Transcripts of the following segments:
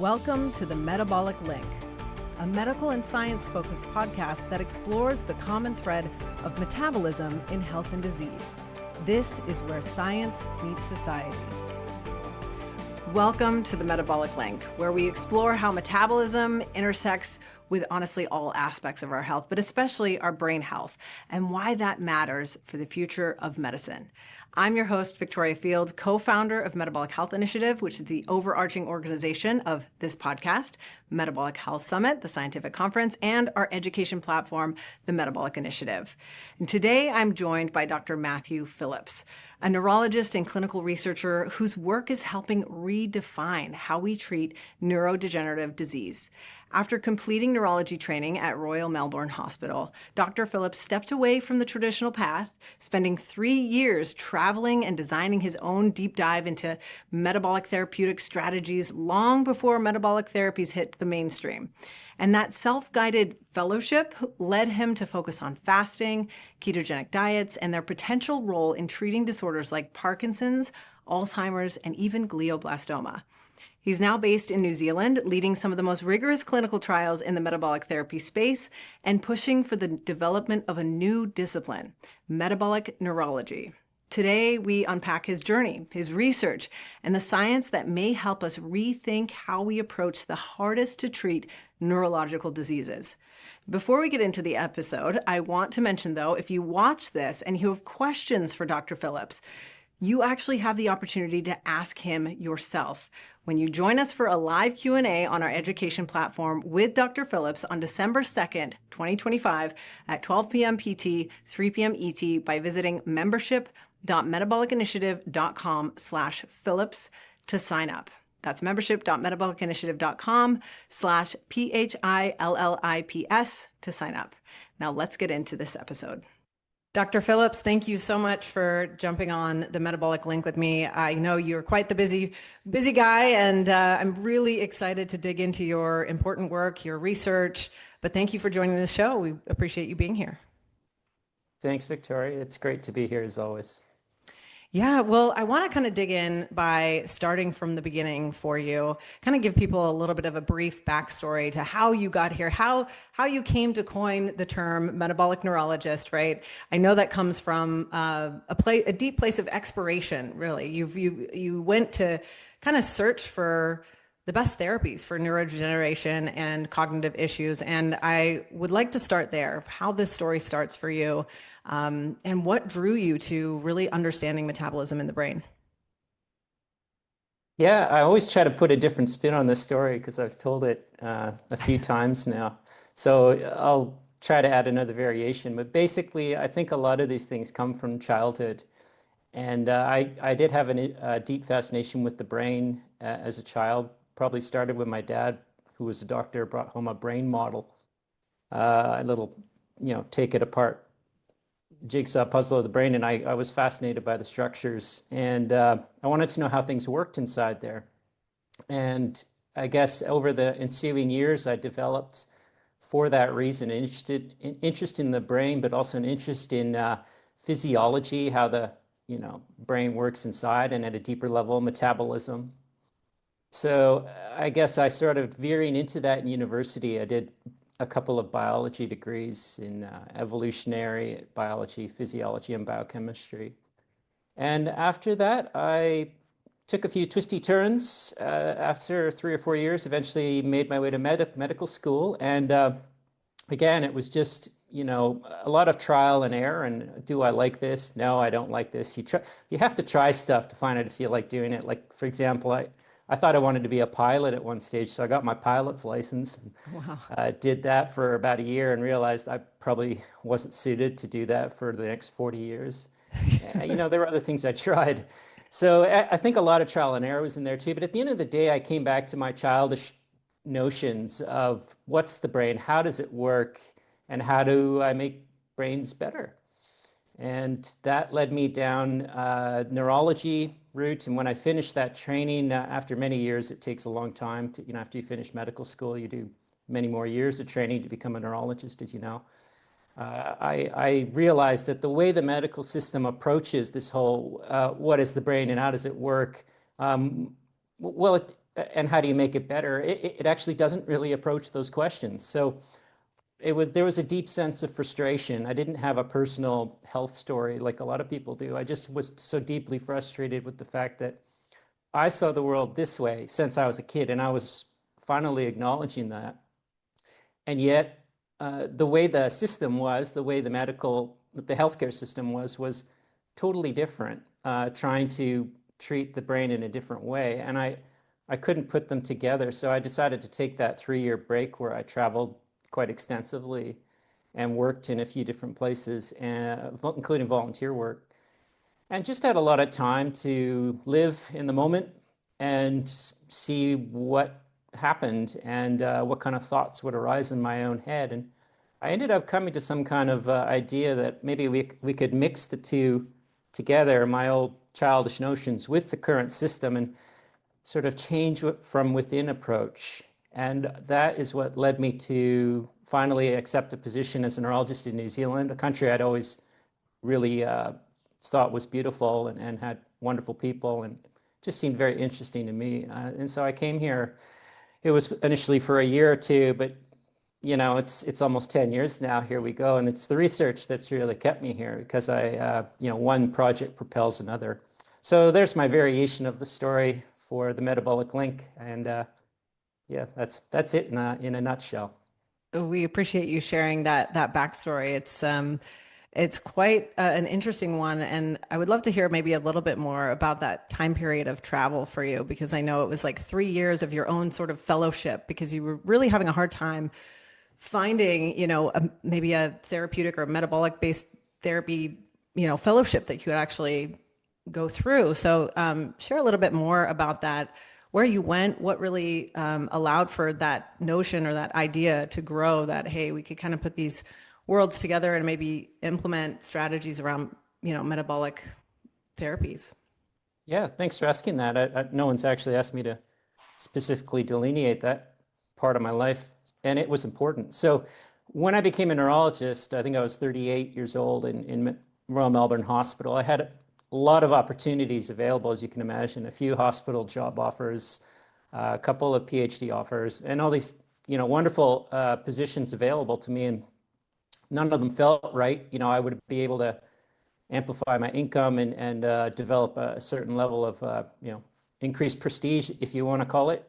Welcome to the Metabolic Link, a medical and science-focused podcast that explores the common thread of metabolism in health and disease. This is where science meets society. Welcome to the Metabolic Link, where we explore how metabolism intersects with honestly all aspects of our health, but especially our brain health, and why that matters for the future of medicine. I'm your host, Victoria Field, co-founder of Metabolic Health Initiative, which is the overarching organization of this podcast, Metabolic Health Summit, the scientific conference, and our education platform, the Metabolic Initiative. And today I'm joined by Dr. Matthew Phillips, a neurologist and clinical researcher whose work is helping redefine how we treat neurodegenerative disease. After completing neurology training at Royal Melbourne Hospital, Dr. Phillips stepped away from the traditional path, spending 3 years traveling and designing his own deep dive into metabolic therapeutic strategies long before metabolic therapies hit the mainstream. And that self-guided fellowship led him to focus on fasting, ketogenic diets, and their potential role in treating disorders like Parkinson's, Alzheimer's, and even glioblastoma. He's now based in New Zealand, leading some of the most rigorous clinical trials in the metabolic therapy space and pushing for the development of a new discipline, metabolic neurology. Today, we unpack his journey, his research, and the science that may help us rethink how we approach the hardest to treat neurological diseases. Before we get into the episode, I want to mention, though, if you watch this and you have questions for Dr. Phillips, you actually have the opportunity to ask him yourself when you join us for a live Q&A on our education platform with Dr. Phillips on December 2nd, 2025 at 12 p.m. PT, 3 p.m. ET by visiting membership.metabolicinitiative.com/Phillips to sign up. That's membership.metabolicinitiative.com/PHILLIPS to sign up. Now let's get into this episode. Dr. Phillips, thank you so much for jumping on the Metabolic Link with me. I know you're quite the busy guy, and I'm really excited to dig into your important work, your research, but thank you for joining the show. We appreciate you being here. Thanks, Victoria. It's great to be here as always. Yeah, well, I want to kind of dig in by starting from the beginning for you, kind of give people a little bit of a brief backstory to how you got here, how you came to coin the term metabolic neurologist, right? I know that comes from a deep place of exploration, really. You went to kind of search for the best therapies for neurodegeneration and cognitive issues, and I would like to start there, how this story starts for you. And what drew you to really understanding metabolism in the brain? Yeah, I always try to put a different spin on this story because I've told it a few times now. So I'll try to add another variation. But basically, I think a lot of these things come from childhood. And I did have a deep fascination with the brain as a child. Probably started with my dad, who was a doctor, brought home a brain model, a little, take it apart jigsaw puzzle of the brain, and I was fascinated by the structures, and I wanted to know how things worked inside there. And I guess over the ensuing years, I developed, for that reason, an interest in the brain, but also an interest in physiology, how the brain works inside, and at a deeper level, metabolism. So I guess I started veering into that in university. I did a couple of biology degrees in evolutionary biology, physiology, and biochemistry. And after that, I took a few twisty turns. After 3 or 4 years, eventually made my way to medical school. And again, it was just, a lot of trial and error. And do I like this? No, I don't like this. You have to try stuff to find out if you like doing it. Like, for example, I thought I wanted to be a pilot at one stage, so I got my pilot's license. Wow. Did that for about a year and realized I probably wasn't suited to do that for the next 40 years. There were other things I tried. So I think a lot of trial and error was in there too. But at the end of the day, I came back to my childish notions of what's the brain, how does it work, and how do I make brains better? And that led me down neurology route. And when I finished that training, after many years, it takes a long time to, after you finish medical school, you do many more years of training to become a neurologist, as you know. I realized that the way the medical system approaches this whole, what is the brain and how does it work? Well, and how do you make it better? It actually doesn't really approach those questions. So there was a deep sense of frustration. I didn't have a personal health story like a lot of people do. I just was so deeply frustrated with the fact that I saw the world this way since I was a kid, and I was finally acknowledging that. And yet, the way the system was, the way the healthcare system was totally different, trying to treat the brain in a different way. And I couldn't put them together. So I decided to take that 3-year break where I traveled quite extensively and worked in a few different places, including volunteer work, and just had a lot of time to live in the moment and see what happened and what kind of thoughts would arise in my own head. And I ended up coming to some kind of idea that maybe we could mix the two together, my old childish notions with the current system, and sort of change from within approach. And that is what led me to finally accept a position as a neurologist in New Zealand, a country I'd always really thought was beautiful and had wonderful people and just seemed very interesting to me. And so I came here. It was initially for a year or two, but it's almost 10 years now. Here we go. And it's the research that's really kept me here because one project propels another. So there's my variation of the story for the metabolic link. And yeah, that's it in a nutshell. We appreciate you sharing that backstory. It's quite an interesting one, and I would love to hear maybe a little bit more about that time period of travel for you, because I know it was like 3 years of your own sort of fellowship, because you were really having a hard time finding, maybe a therapeutic or metabolic based therapy, fellowship that you could actually go through. So share a little bit more about that, where you went, what really allowed for that notion or that idea to grow, that, hey, we could kind of put these worlds together and maybe implement strategies around, metabolic therapies. Yeah, thanks for asking that. No one's actually asked me to specifically delineate that part of my life, and it was important. So when I became a neurologist, I think I was 38 years old in Royal Melbourne Hospital. I had a lot of opportunities available, as you can imagine, a few hospital job offers, a couple of PhD offers, and all these, wonderful positions available to me, and none of them felt right. I would be able to amplify my income and develop a certain level of, increased prestige, if you want to call it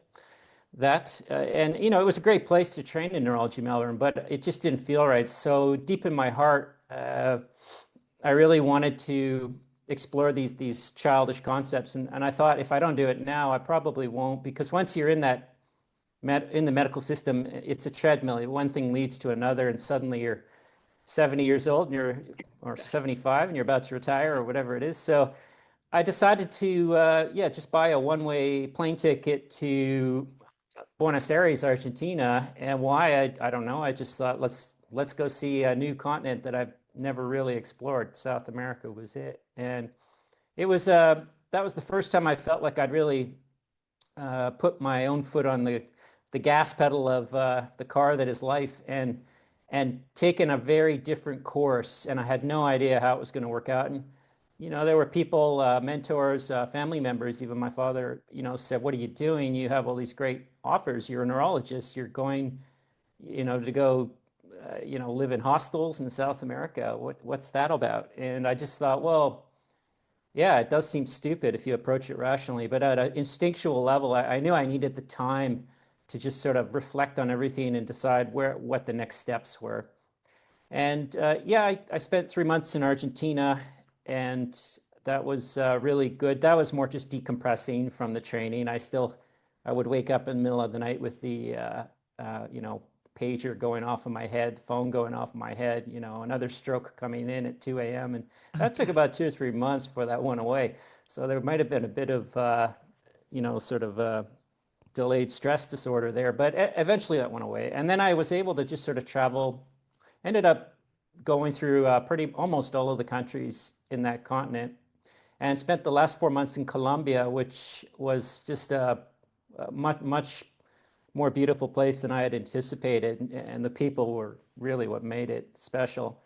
that. And, it was a great place to train in neurology, Melbourne, but it just didn't feel right. So deep in my heart, I really wanted to explore these childish concepts. And I thought, if I don't do it now, I probably won't, because once you're in the medical system, it's a treadmill. One thing leads to another, and suddenly you're 70 years old or 75 and you're about to retire or whatever it is. So I decided to just buy a one-way plane ticket to Buenos Aires, Argentina. And why, I don't know. I just thought, let's go see a new continent that I've never really explored. South America was it. And it was that was the first time I felt like I'd really put my own foot on the gas pedal of the car that is life, and taken a very different course. And I had no idea how it was going to work out. And, there were people, mentors, family members, even my father, said, what are you doing? You have all these great offers. You're a neurologist. You're going, to go, live in hostels in South America. What's that about? And I just thought, well, yeah, it does seem stupid if you approach it rationally. But at an instinctual level, I knew I needed the time to just sort of reflect on everything and decide what the next steps were. And I spent 3 months in Argentina, and that was really good. That was more just decompressing from the training. I would wake up in the middle of the night with the pager going off of my head, phone going off of my head, another stroke coming in at 2 a.m. And that took about 2 or 3 months before that went away. So there might have been a bit of delayed stress disorder there, but eventually that went away. And then I was able to just sort of travel, ended up going through almost all of the countries in that continent, and spent the last 4 months in Colombia, which was just a much more beautiful place than I had anticipated. And the people were really what made it special.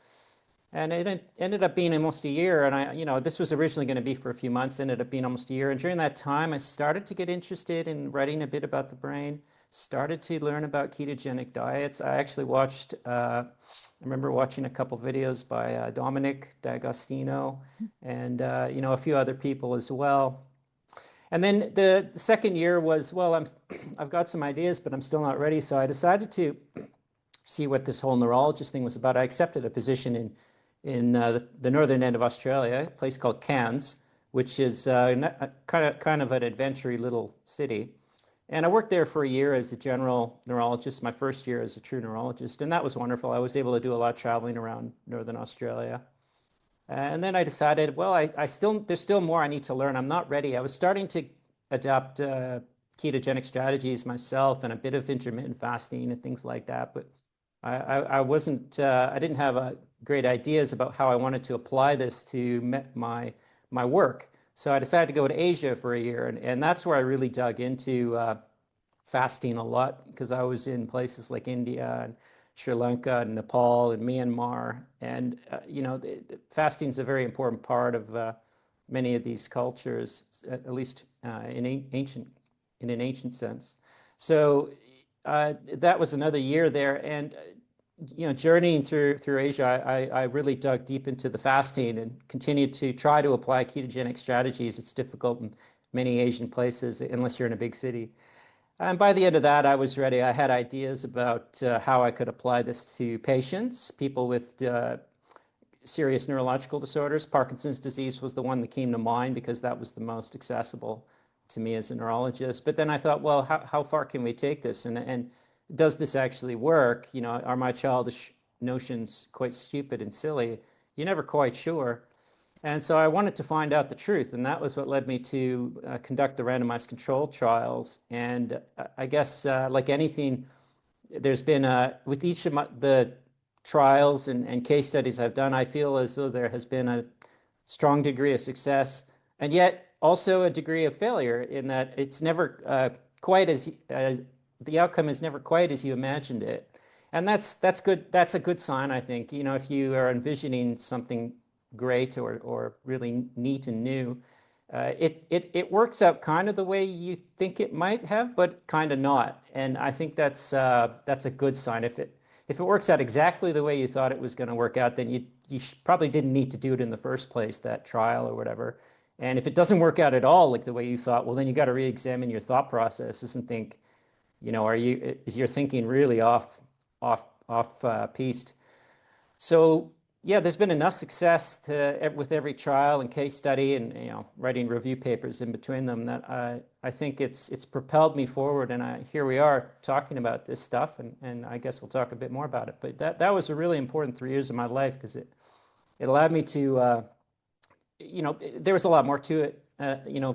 And it ended up being almost a year. And this was originally going to be for a few months, ended up being almost a year. And during that time, I started to get interested in writing a bit about the brain, started to learn about ketogenic diets. I actually watched, I remember watching a couple videos by Dominic D'Agostino and, a few other people as well. And then the second year was, well, I've got some ideas, but I'm still not ready. So I decided to see what this whole neurologist thing was about. I accepted a position in the northern end of Australia, a place called Cairns, which is kind of an adventure little city. And I worked there for a year as a general neurologist, my first year as a true neurologist, and that was wonderful. I was able to do a lot of traveling around northern Australia. And then I decided, well, there's still more I need to learn. I'm not ready. I was starting to adopt ketogenic strategies myself and a bit of intermittent fasting and things like that, but I didn't have great ideas about how I wanted to apply this to my work. So I decided to go to Asia for a year, and that's where I really dug into fasting a lot, because I was in places like India and Sri Lanka and Nepal and Myanmar, and fasting is a very important part of many of these cultures, at least in an ancient sense. So that was another year there, and journeying through Asia, I really dug deep into the fasting and continued to try to apply ketogenic strategies. It's difficult in many Asian places unless you're in a big city. And by the end of that, I was ready. I had ideas about how I could apply this to patients, people with serious neurological disorders. Parkinson's disease was the one that came to mind because that was the most accessible to me as a neurologist. But then I thought, well, how far can we take this? And does this actually work? Are my childish notions quite stupid and silly? You're never quite sure. And so I wanted to find out the truth, and that was what led me to conduct the randomized controlled trials. And I guess, like anything, there's been, with each of the trials and case studies I've done, I feel as though there has been a strong degree of success, and yet also a degree of failure in that it's never quite as, the outcome is never quite as you imagined it. And that's good. That's a good sign, I think. If you are envisioning something great or really neat and new, it works out kind of the way you think it might have, but kind of not. And I think that's a good sign. If it works out exactly the way you thought it was going to work out, then you probably didn't need to do it in the first place, that trial or whatever. And if it doesn't work out at all like the way you thought, well, then you got to re-examine your thought processes and think, is your thinking really off piste? So yeah, there's been enough success with every trial and case study and writing review papers in between them that I think it's propelled me forward, and here we are talking about this stuff, and I guess we'll talk a bit more about it. But that was a really important 3 years of my life, because it allowed me to there was a lot more to it,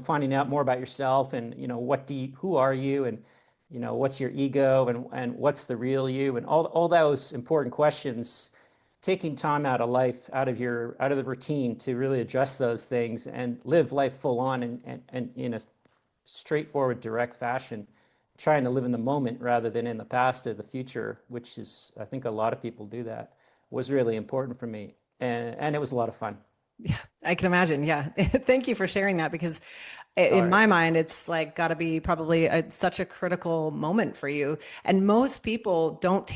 finding out more about yourself and who are you, and what's your ego, and what's the real you, and all those important questions. Taking time out of life, out of the routine, to really address those things and live life full on and in a straightforward, direct fashion, trying to live in the moment rather than in the past or the future, which is, I think a lot of people do that, was really important for me. And it was a lot of fun. Yeah, I can imagine. Yeah. Thank you for sharing that, because in All my right. mind, it's like got to be probably such a critical moment for you. And most people don't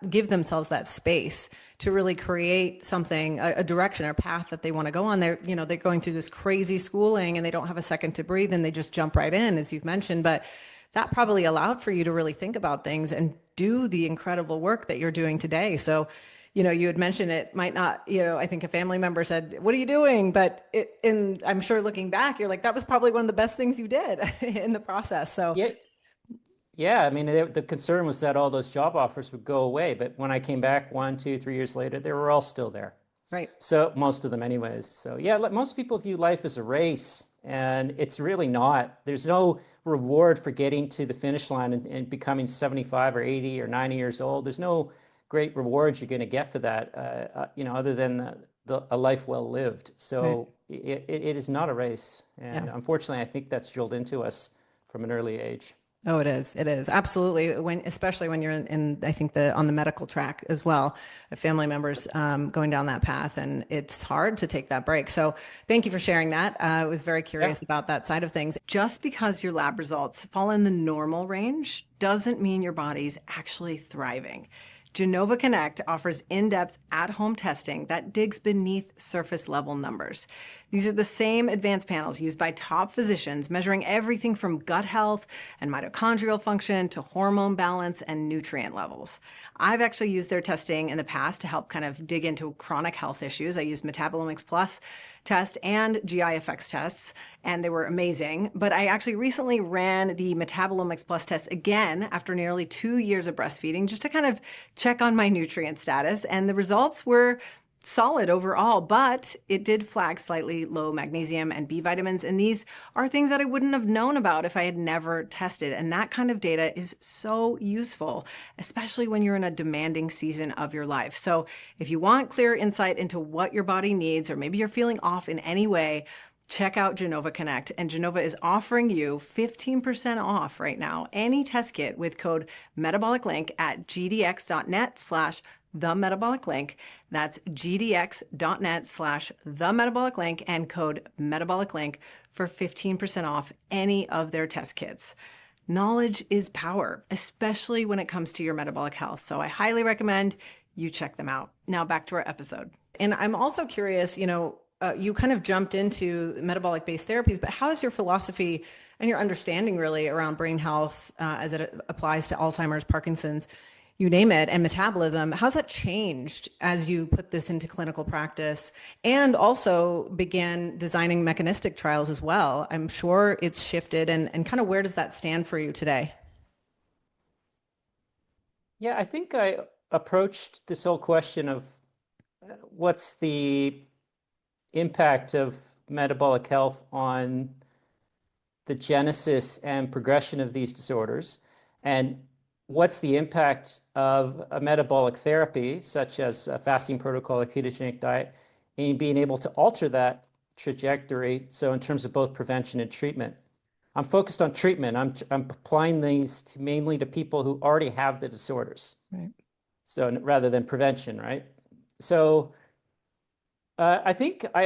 give themselves that space to really create something, a direction or path that they want to go on. They're going through this crazy schooling and they don't have a second to breathe, and they just jump right in, as you've mentioned. But that probably allowed for you to really think about things and do the incredible work that you're doing today. So, you had mentioned it might not, I think a family member said, "What are you doing?" But I'm sure looking back, you're like, that was probably one of the best things you did in the process. So, Yeah, yeah. I mean, the concern was that all those job offers would go away, but when I came back 1, 2, 3 years later, they were all still there. right. So most of them anyways. So yeah, most people view life as a race, and it's really not. There's no reward for getting to the finish line and becoming 75 or 80 or 90 years old. There's no great rewards you're going to get for that, other than a life well lived. Right. So it is not a race. Yeah. And unfortunately, I think that's drilled into us from an early age. Oh, it is. It is absolutely especially when you're I think on the medical track as well, family members going down that path, and it's hard to take that break. So, thank you for sharing that. I was very Yeah. curious about that side of things. Just because your lab results fall in the normal range doesn't mean your body's actually thriving. Genova Connect offers in-depth at-home testing that digs beneath surface level numbers. These are the same advanced panels used by top physicians measuring everything from gut health and mitochondrial function to hormone balance and nutrient levels. I've actually used their testing in the past to help kind of dig into chronic health issues. I used Metabolomics Plus test and GI effects tests, and they were amazing. But I actually recently ran the Metabolomics Plus test again after nearly 2 years of breastfeeding just to kind of check on my nutrient status, and the results were solid overall, but it did flag slightly low magnesium and B vitamins, and these are things that I wouldn't have known about if I had never tested, and that kind of data is so useful, especially when you're in a demanding season of your life. So if you want clear insight into what your body needs, or maybe you're feeling off in any way, check out Genova Connect, and Genova is offering you 15% off right now any test kit with code MetabolicLink at gdx.net/themetaboliclink. That's gdx.net/themetaboliclink and code MetabolicLink for 15% off any of their test kits. Knowledge is power, especially when it comes to your metabolic health. So I highly recommend you check them out. Now back to our episode. And I'm also curious, you kind of jumped into metabolic-based therapies, but how is your philosophy and your understanding really around brain health as it applies to Alzheimer's, Parkinson's, you name it, and metabolism? How's that changed as you put this into clinical practice and also began designing mechanistic trials as well? I'm sure it's shifted, and kind of where does that stand for you today? Yeah, I think I approached this whole question of what's the impact of metabolic health on the genesis and progression of these disorders, and what's the impact of a metabolic therapy, such as a fasting protocol, a ketogenic diet, and being able to alter that trajectory. So in terms of both prevention and treatment, I'm focused on treatment. I'm applying these mainly to people who already have the disorders. Right. So rather than prevention, right? So I think I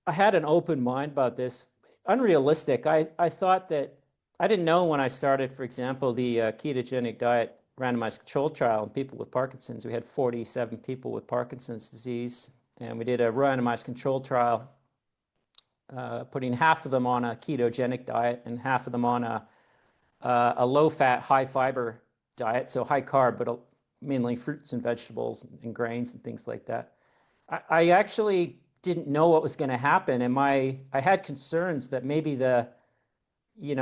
had an open mind about this. Unrealistic. I thought that I didn't know when I started, for example, the ketogenic diet randomized controlled trial in people with Parkinson's. We had 47 people with Parkinson's disease, and we did a randomized controlled trial, putting half of them on a ketogenic diet and half of them on a low-fat, high-fiber diet, so high carb, but mainly fruits and vegetables and grains and things like that. I actually didn't know what was going to happen, and I had concerns that maybe I didn't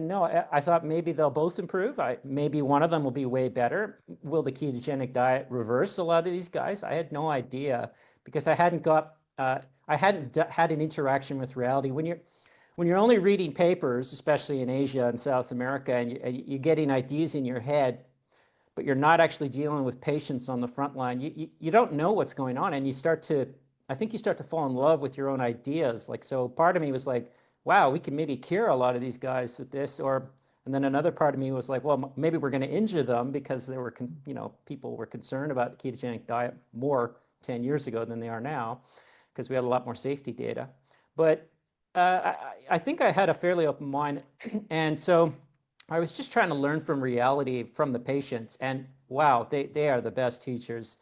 know. I thought maybe they'll both improve. Maybe one of them will be way better. Will the ketogenic diet reverse a lot of these guys? I had no idea because I hadn't had an interaction with reality. When you're only reading papers, especially in Asia and South America, and you're getting ideas in your head, but you're not actually dealing with patients on the front line, you don't know what's going on, and I think you start to fall in love with your own ideas. So part of me was like, wow, we can maybe cure a lot of these guys with this, and then another part of me was like, well, maybe we're going to injure them because people were concerned about the ketogenic diet more 10 years ago than they are now, because we had a lot more safety data. But I think I had a fairly open mind, and so I was just trying to learn from reality from the patients, and wow, they are the best teachers.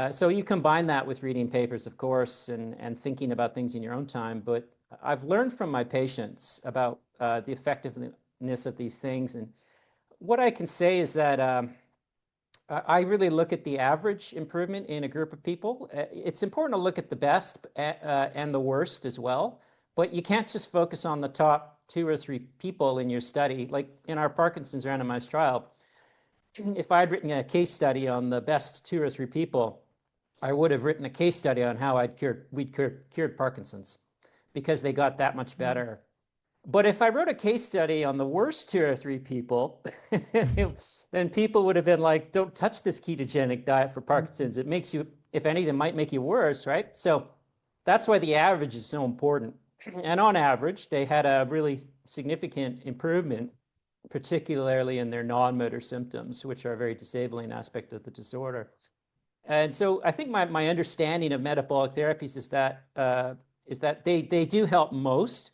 So you combine that with reading papers, of course, and thinking about things in your own time. But I've learned from my patients about the effectiveness of these things. And what I can say is that I really look at the average improvement in a group of people. It's important to look at the best and the worst as well. But you can't just focus on the top 2 or 3 people in your study. Like in our Parkinson's randomized trial, if I'd written a case study on the best 2 or 3 people, I would have written a case study on how we'd cured Parkinson's, because they got that much better. But if I wrote a case study on the worst 2 or 3 people, then people would have been like, don't touch this ketogenic diet for Parkinson's. It makes you, if anything, might make you worse, right? So that's why the average is so important. And on average, they had a really significant improvement, particularly in their non-motor symptoms, which are a very disabling aspect of the disorder. And so I think my understanding of metabolic therapies is that they do help most,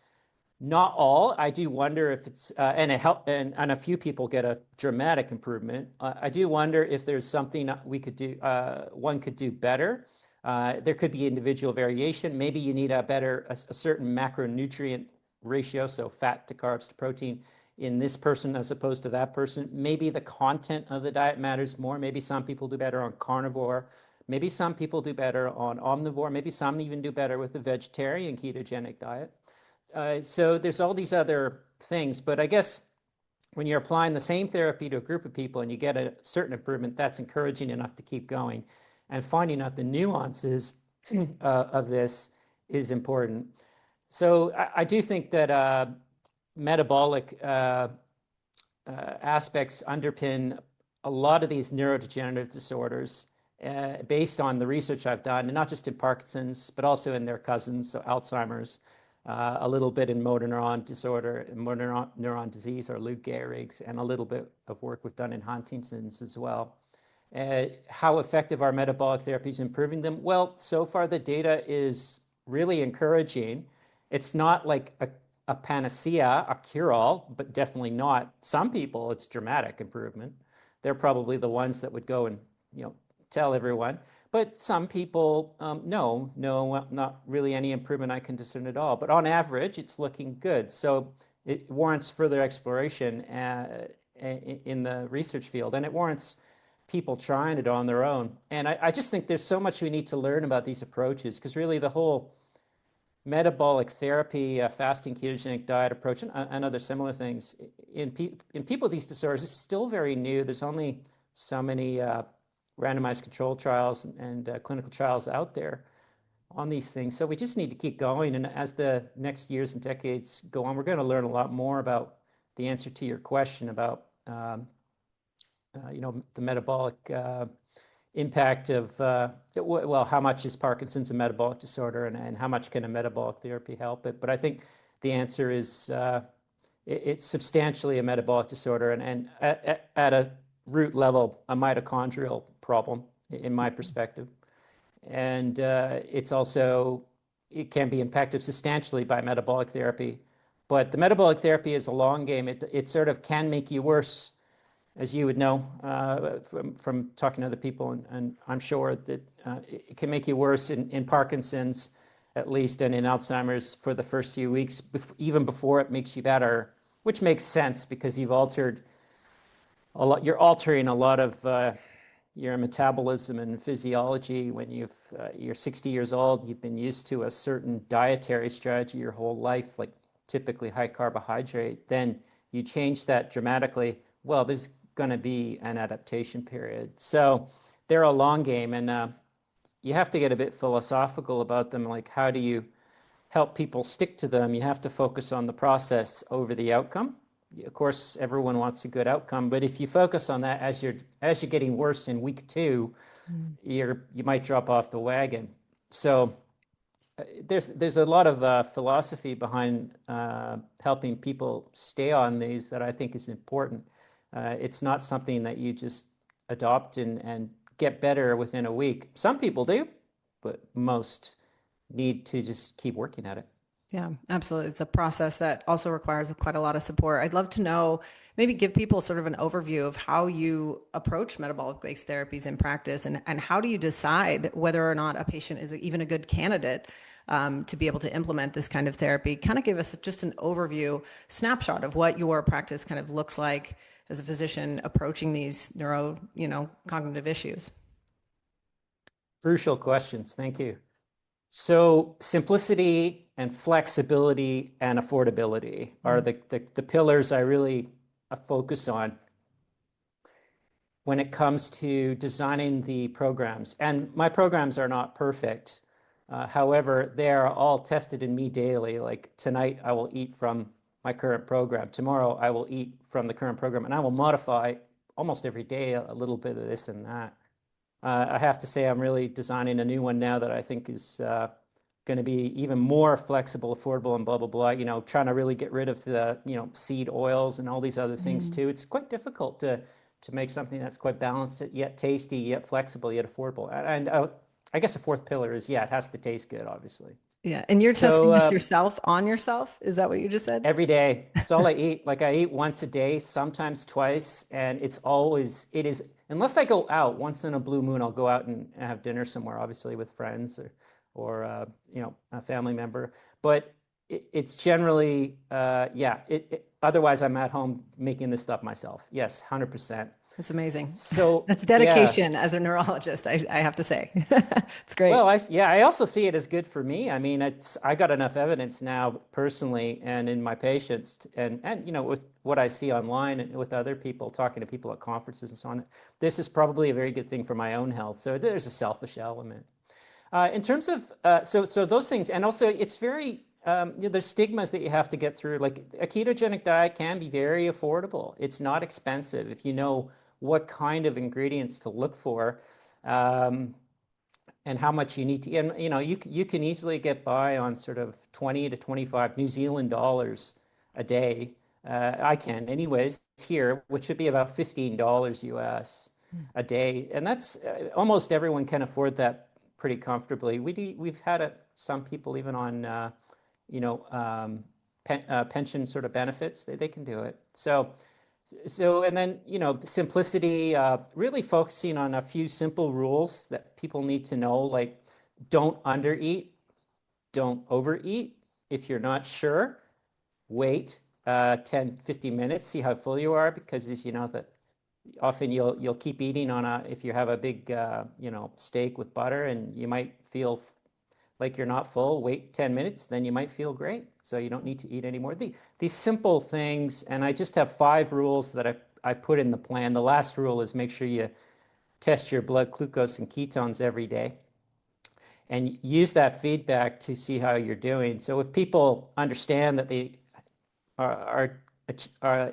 not all. I do wonder if it's and a few people get a dramatic improvement. I do wonder if there's something we could do, one could do better. There could be individual variation. Maybe you need a certain macronutrient ratio, so fat to carbs to protein, in this person as opposed to that person. Maybe the content of the diet matters more. Maybe some people do better on carnivore. Maybe some people do better on omnivore. Maybe some even do better with the vegetarian ketogenic diet. So there's all these other things, but I guess when you're applying the same therapy to a group of people and you get a certain improvement, that's encouraging enough to keep going. And finding out the nuances of this is important. So I do think that metabolic aspects underpin a lot of these neurodegenerative disorders based on the research I've done, and not just in Parkinson's, but also in their cousins, so Alzheimer's, a little bit in motor neuron disorder, motor neuron disease, or Lou Gehrig's, and a little bit of work we've done in Huntington's as well. How effective are metabolic therapies improving them? Well, so far the data is really encouraging. It's not like a panacea, a cure-all, but definitely not. Some people, it's dramatic improvement. They're probably the ones that would go and tell everyone. But some people, no, not really any improvement I can discern at all. But on average, it's looking good. So it warrants further exploration in the research field, and it warrants people trying it on their own. And I just think there's so much we need to learn about these approaches, because really the whole metabolic therapy, fasting ketogenic diet approach, and other similar things in people with these disorders is still very new. There's only so many randomized control trials and clinical trials out there on these things. So we just need to keep going. And as the next years and decades go on, we're going to learn a lot more about the answer to your question about the metabolic impact of, well, how much is Parkinson's a metabolic disorder, and how much can a metabolic therapy help it? But I think the answer is it's substantially a metabolic disorder, and at a root level, a mitochondrial problem, in my perspective. And it can be impacted substantially by metabolic therapy. But the metabolic therapy is a long game. It sort of can make you worse, as you would know from talking to other people, and I'm sure that it can make you worse in Parkinson's, at least, and in Alzheimer's for the first few weeks, even before it makes you better, which makes sense because you're altering a lot of your metabolism and physiology. When you're 60 years old, you've been used to a certain dietary strategy your whole life, like typically high carbohydrate, then you change that dramatically. Well, there's going to be an adaptation period. So they're a long game, and you have to get a bit philosophical about them. Like, how do you help people stick to them? You have to focus on the process over the outcome. Of course, everyone wants a good outcome, but if you focus on that as you're getting worse in week 2, you might drop off the wagon. So there's a lot of philosophy behind helping people stay on these that I think is important. It's not something that you just adopt and get better within a week. Some people do, but most need to just keep working at it. Yeah, absolutely. It's a process that also requires quite a lot of support. I'd love to know, maybe give people sort of an overview of how you approach metabolic-based therapies in practice, and how do you decide whether or not a patient is even a good candidate to be able to implement this kind of therapy. Kind of give us just an overview, snapshot of what your practice kind of looks like as a physician approaching these cognitive issues. Crucial questions. Thank you. So simplicity and flexibility and affordability are the pillars I really focus on when it comes to designing the programs. And my programs are not perfect. However, they are all tested in me daily. Like tonight, I will eat from my current program. Tomorrow, I will eat from the current program, and I will modify almost every day a little bit of this and that. I have to say I'm really designing a new one now that I think is going to be even more flexible, affordable, and blah, blah, blah, trying to really get rid of the, seed oils and all these other things too. It's quite difficult to make something that's quite balanced, yet tasty, yet flexible, yet affordable. And I guess a fourth pillar is, it has to taste good, obviously. Yeah. And you're testing So this yourself on yourself? Is that what you just said? every day, it's all I eat. Like I eat once a day, sometimes twice, and it is, unless I go out once in a blue moon, I'll go out and have dinner somewhere, obviously with friends or a family member. But it's generally, otherwise I'm at home making this stuff myself. Yes, 100%. That's amazing. So that's dedication as a neurologist, I have to say. It's great. Well, I also see it as good for me. I mean, I got enough evidence now personally and in my patients and with what I see online and with other people, talking to people at conferences and so on, this is probably a very good thing for my own health. So there's a selfish element. In terms of, so those things, and also it's very, there's stigmas that you have to get through. Like a ketogenic diet can be very affordable. It's not expensive if you know what kind of ingredients to look for, and how much you need to. And you can easily get by on sort of 20 to 25 New Zealand dollars a day. I can, anyways, here, which would be about $15 US a day, and that's almost everyone can afford that pretty comfortably. We've had some people even on pension sort of benefits. They can do it. So, and then, simplicity, really focusing on a few simple rules that people need to know, like don't undereat, don't overeat. If you're not sure, wait 10, 15 minutes, see how full you are, because as you know that often you'll keep eating if you have a big, steak with butter and you might feel like you're not full, wait 10 minutes, then you might feel great. So you don't need to eat anymore. These simple things, and I just have 5 rules that I put in the plan. The last rule is make sure you test your blood glucose and ketones every day and use that feedback to see how you're doing. So if people understand that they are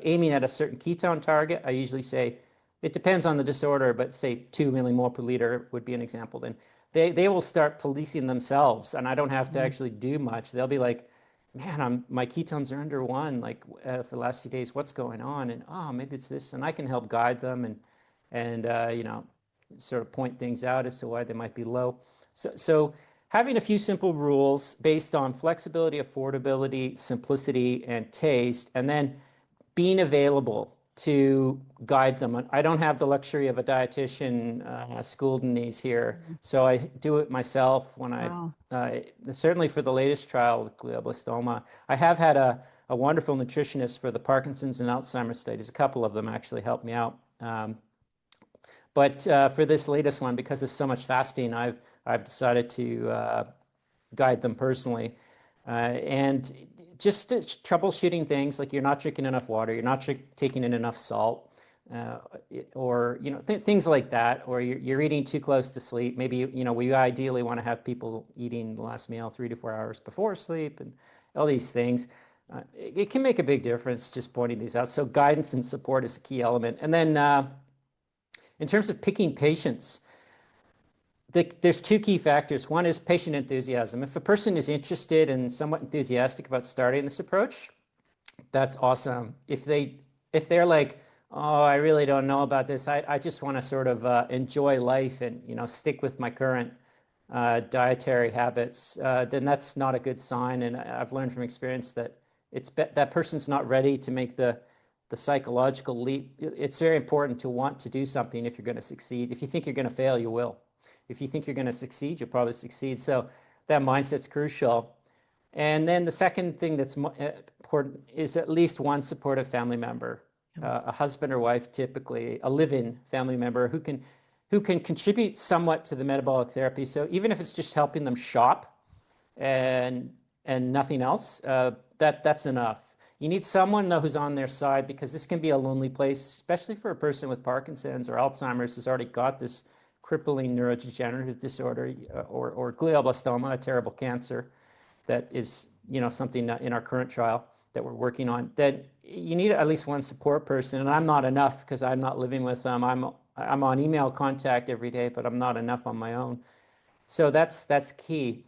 aiming at a certain ketone target, I usually say, it depends on the disorder, but say 2 millimole per liter would be an example. Then they will start policing themselves, and I don't have to actually do much. They'll be like, man, my ketones are under 1, like for the last few days, what's going on? And maybe it's this, and I can help guide them and sort of point things out as to why they might be low. So having a few simple rules based on flexibility, affordability, simplicity, and taste, and then being available to guide them. I don't have the luxury of a dietitian schooled in these here, so I do it myself when certainly for the latest trial with glioblastoma. I have had a wonderful nutritionist for the Parkinson's and Alzheimer studies. A couple of them actually helped me out. But for this latest one, because there's so much fasting, I've decided to guide them personally. And just troubleshooting things like you're not drinking enough water, you're not taking in enough salt, or things like that, or you're eating too close to sleep. Maybe we ideally want to have people eating the last meal 3 to 4 hours before sleep, and all these things. It can make a big difference just pointing these out. So guidance and support is a key element. And then in terms of picking patients, there's 2 key factors. One is patient enthusiasm. If a person is interested and somewhat enthusiastic about starting this approach, that's awesome. If they're like, oh, I really don't know about this, I just want to sort of enjoy life and stick with my current dietary habits, then that's not a good sign. And I've learned from experience that that person's not ready to make the psychological leap. It's very important to want to do something if you're going to succeed. If you think you're going to fail, you will. If you think you're going to succeed, you'll probably succeed. So that mindset's crucial. And then the second thing that's important is at least one supportive family member, a husband or wife, typically a live-in family member who can contribute somewhat to the metabolic therapy. So even if it's just helping them shop and nothing else, that's enough. You need someone though who's on their side, because this can be a lonely place, especially for a person with Parkinson's or Alzheimer's who's already got this crippling neurodegenerative disorder, or glioblastoma, a terrible cancer that is something in our current trial that we're working on. That you need at least one support person, and I'm not enough because I'm not living with them. I'm on email contact every day, but I'm not enough on my own. So that's key.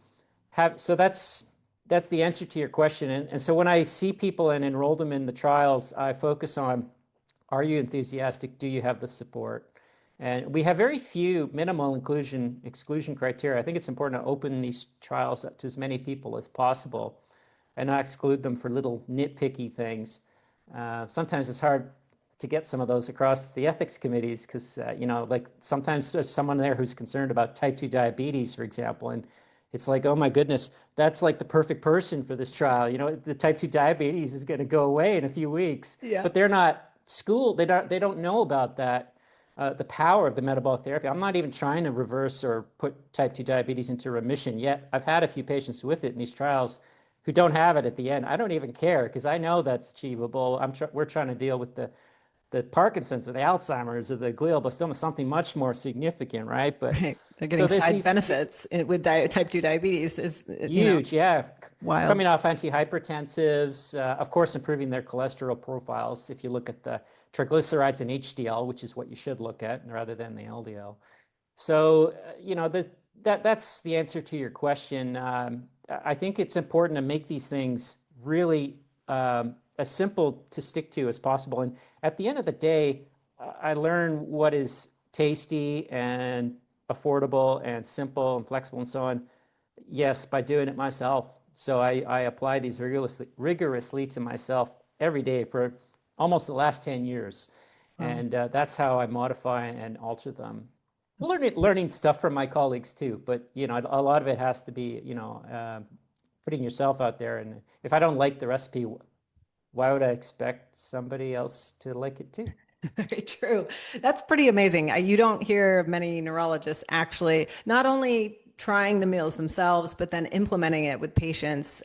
So that's the answer to your question. And so when I see people and enroll them in the trials, I focus on, are you enthusiastic? Do you have the support? And we have very few minimal exclusion criteria. I think it's important to open these trials up to as many people as possible and not exclude them for little nitpicky things. Sometimes it's hard to get some of those across the ethics committees because, like sometimes there's someone there who's concerned about type 2 diabetes, for example, and it's like, oh my goodness, that's like the perfect person for this trial. The type 2 diabetes is going to go away in a few weeks, but they're not schooled. They don't know about that, the power of the metabolic therapy. I'm not even trying to reverse or put type 2 diabetes into remission yet. I've had a few patients with it in these trials who don't have it at the end. I don't even care because I know that's achievable. We're trying to deal with the Parkinson's or the Alzheimer's or the glioblastoma, something much more significant, right? But right. They're getting side benefits with type 2 diabetes is huge, yeah. Wild. Coming off antihypertensives, of course, improving their cholesterol profiles. If you look at the triglycerides and HDL, which is what you should look at rather than the LDL. So, that's the answer to your question. I think it's important to make these things really as simple to stick to as possible. And at the end of the day, I learn what is tasty and affordable and simple and flexible and so on. Yes, by doing it myself. So I apply these rigorously to myself every day for almost the last 10 years. Wow. And that's how I modify and alter them. Learning stuff from my colleagues too, but a lot of it has to be putting yourself out there. And if I don't like the recipe, why would I expect somebody else to like it too? Very true. That's pretty amazing. You don't hear many neurologists actually not only trying the meals themselves, but then implementing it with patients,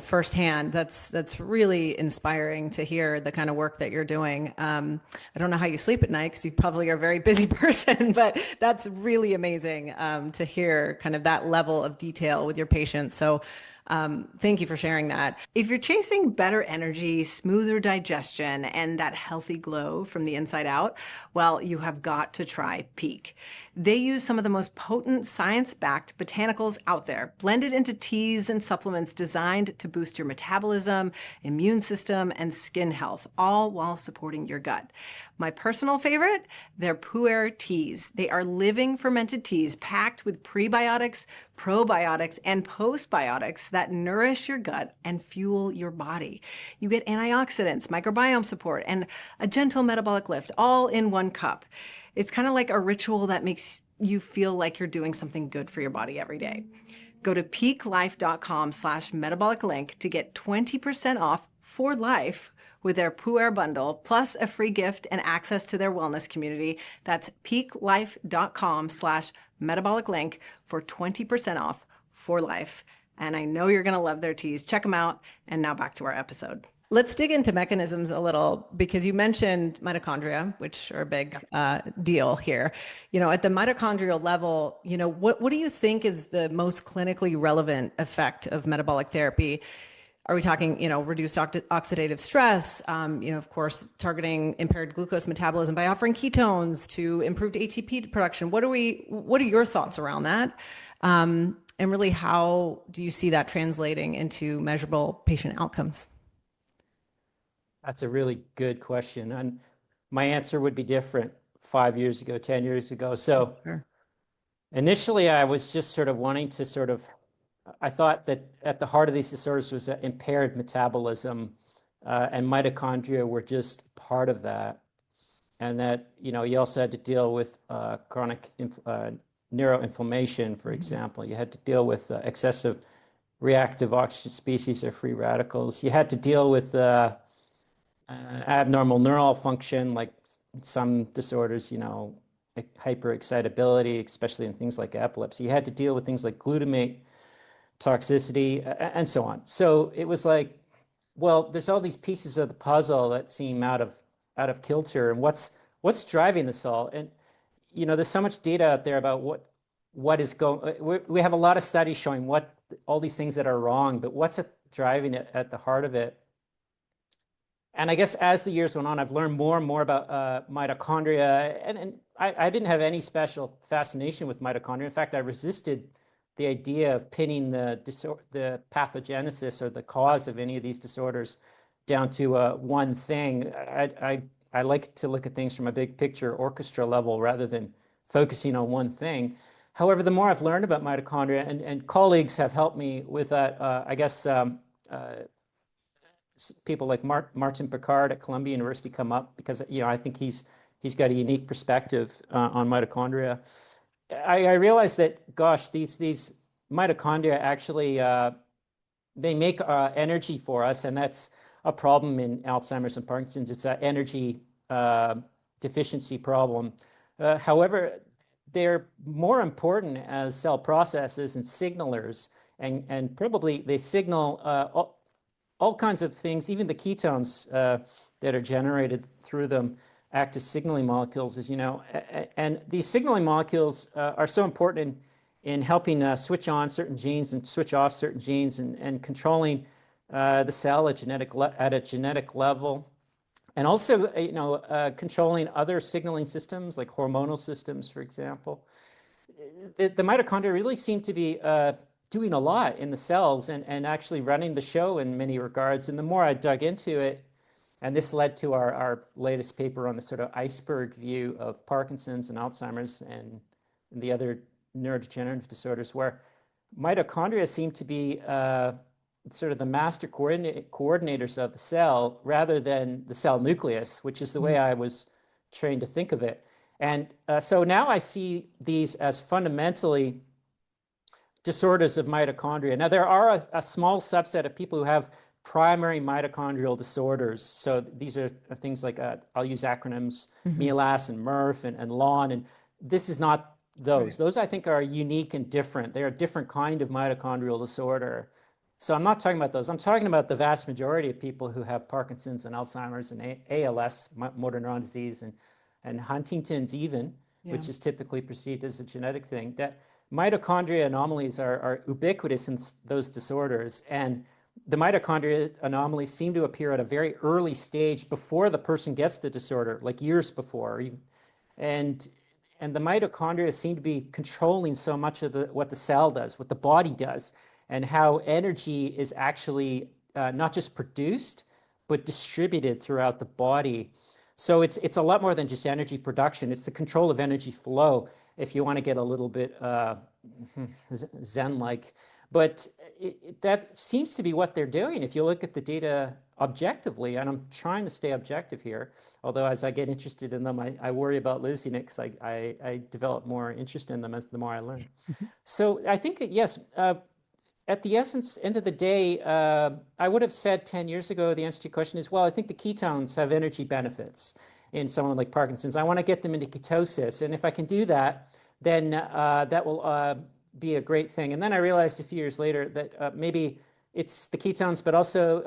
firsthand. That's really inspiring to hear the kind of work that you're doing. I don't know how you sleep at night because you probably are a very busy person, but that's really amazing to hear kind of that level of detail with your patients. So thank you for sharing that. If you're chasing better energy, smoother digestion, and that healthy glow from the inside out, well, you have got to try Peak. They use some of the most potent science-backed botanicals out there, blended into teas and supplements designed to boost your metabolism, immune system, and skin health, all while supporting your gut. My personal favorite, their Pu'er teas. They are living fermented teas packed with prebiotics, probiotics, and postbiotics that nourish your gut and fuel your body. You get antioxidants, microbiome support, and a gentle metabolic lift all in one cup. It's kind of like a ritual that makes you feel like you're doing something good for your body every day. Go to peaklife.com/metabolic link to get 20% off for life with their Pu'er bundle, plus a free gift and access to their wellness community. That's peaklife.com/metabolic link for 20% off for life. And I know you're going to love their teas. Check them out. And now back to our episode. Let's dig into mechanisms a little because you mentioned mitochondria, which are a big deal here. At the mitochondrial level, what do you think is the most clinically relevant effect of metabolic therapy? Are we talking, reduced oxidative stress, of course, targeting impaired glucose metabolism by offering ketones to improved ATP production? What are your thoughts around that? And really, how do you see that translating into measurable patient outcomes? That's a really good question. And my answer would be different 5 years ago, 10 years ago. So initially, I was just sort of wanting to I thought that at the heart of these disorders was impaired metabolism, and mitochondria were just part of that. And that, you also had to deal with chronic neuroinflammation, for example. You had to deal with excessive reactive oxygen species or free radicals. You had to deal with abnormal neural function, like some disorders, hyperexcitability, especially in things like epilepsy. You had to deal with things like glutamate toxicity and so on. So it was like, well, there's all these pieces of the puzzle that seem out of kilter, and what's driving this all? And there's so much data out there about what is going. We have a lot of studies showing what all these things that are wrong, but what's driving it at the heart of it? And I guess as the years went on, I've learned more and more about mitochondria, and I didn't have any special fascination with mitochondria. In fact, I resisted the idea of pinning the pathogenesis or the cause of any of these disorders down to one thing. I like to look at things from a big picture orchestra level rather than focusing on one thing. However, the more I've learned about mitochondria, and colleagues have helped me with that, I guess people like Martin Picard at Columbia University come up because, I think he's got a unique perspective on mitochondria. I realized that, gosh, these mitochondria actually, they make energy for us, and that's a problem in Alzheimer's and Parkinson's. It's an energy deficiency problem. However, they're more important as cell processors and signalers, and probably they signal all kinds of things. Even the ketones that are generated through them act as signaling molecules, as you know. And these signaling molecules are so important in helping switch on certain genes and switch off certain genes, and controlling the cell at a genetic level. And also, controlling other signaling systems like hormonal systems, for example. The mitochondria really seem to be doing a lot in the cells and actually running the show in many regards. And the more I dug into it, and this led to our latest paper on the sort of iceberg view of Parkinson's and Alzheimer's and the other neurodegenerative disorders, where mitochondria seem to be sort of the master coordinators of the cell rather than the cell nucleus, which is the way I was trained to think of it. And so now I see these as fundamentally disorders of mitochondria. Now, there are a small subset of people who have primary mitochondrial disorders. So these are things like, I'll use acronyms, MELAS and MERF and LON, and this is not those. Right. Those, I think, are unique and different. They're a different kind of mitochondrial disorder. So I'm not talking about those. I'm talking about the vast majority of people who have Parkinson's and Alzheimer's and ALS, motor neuron disease, and Huntington's even, which is typically perceived as a genetic thing. That mitochondria anomalies are ubiquitous in those disorders. And the mitochondria anomalies seem to appear at a very early stage before the person gets the disorder, like years before. And the mitochondria seem to be controlling so much of what the cell does, what the body does, and how energy is actually not just produced, but distributed throughout the body. So it's a lot more than just energy production. It's the control of energy flow, if you want to get a little bit Zen-like. But that seems to be what they're doing if you look at the data objectively, and I'm trying to stay objective here, although as I get interested in them, I worry about losing it because I develop more interest in them as the more I learn. So I think, yes, at the end of the day, I would have said 10 years ago, the answer to your question is, well, I think the ketones have energy benefits in someone like Parkinson's. I want to get them into ketosis. And if I can do that, then that will be a great thing. And then I realized a few years later that maybe it's the ketones, but also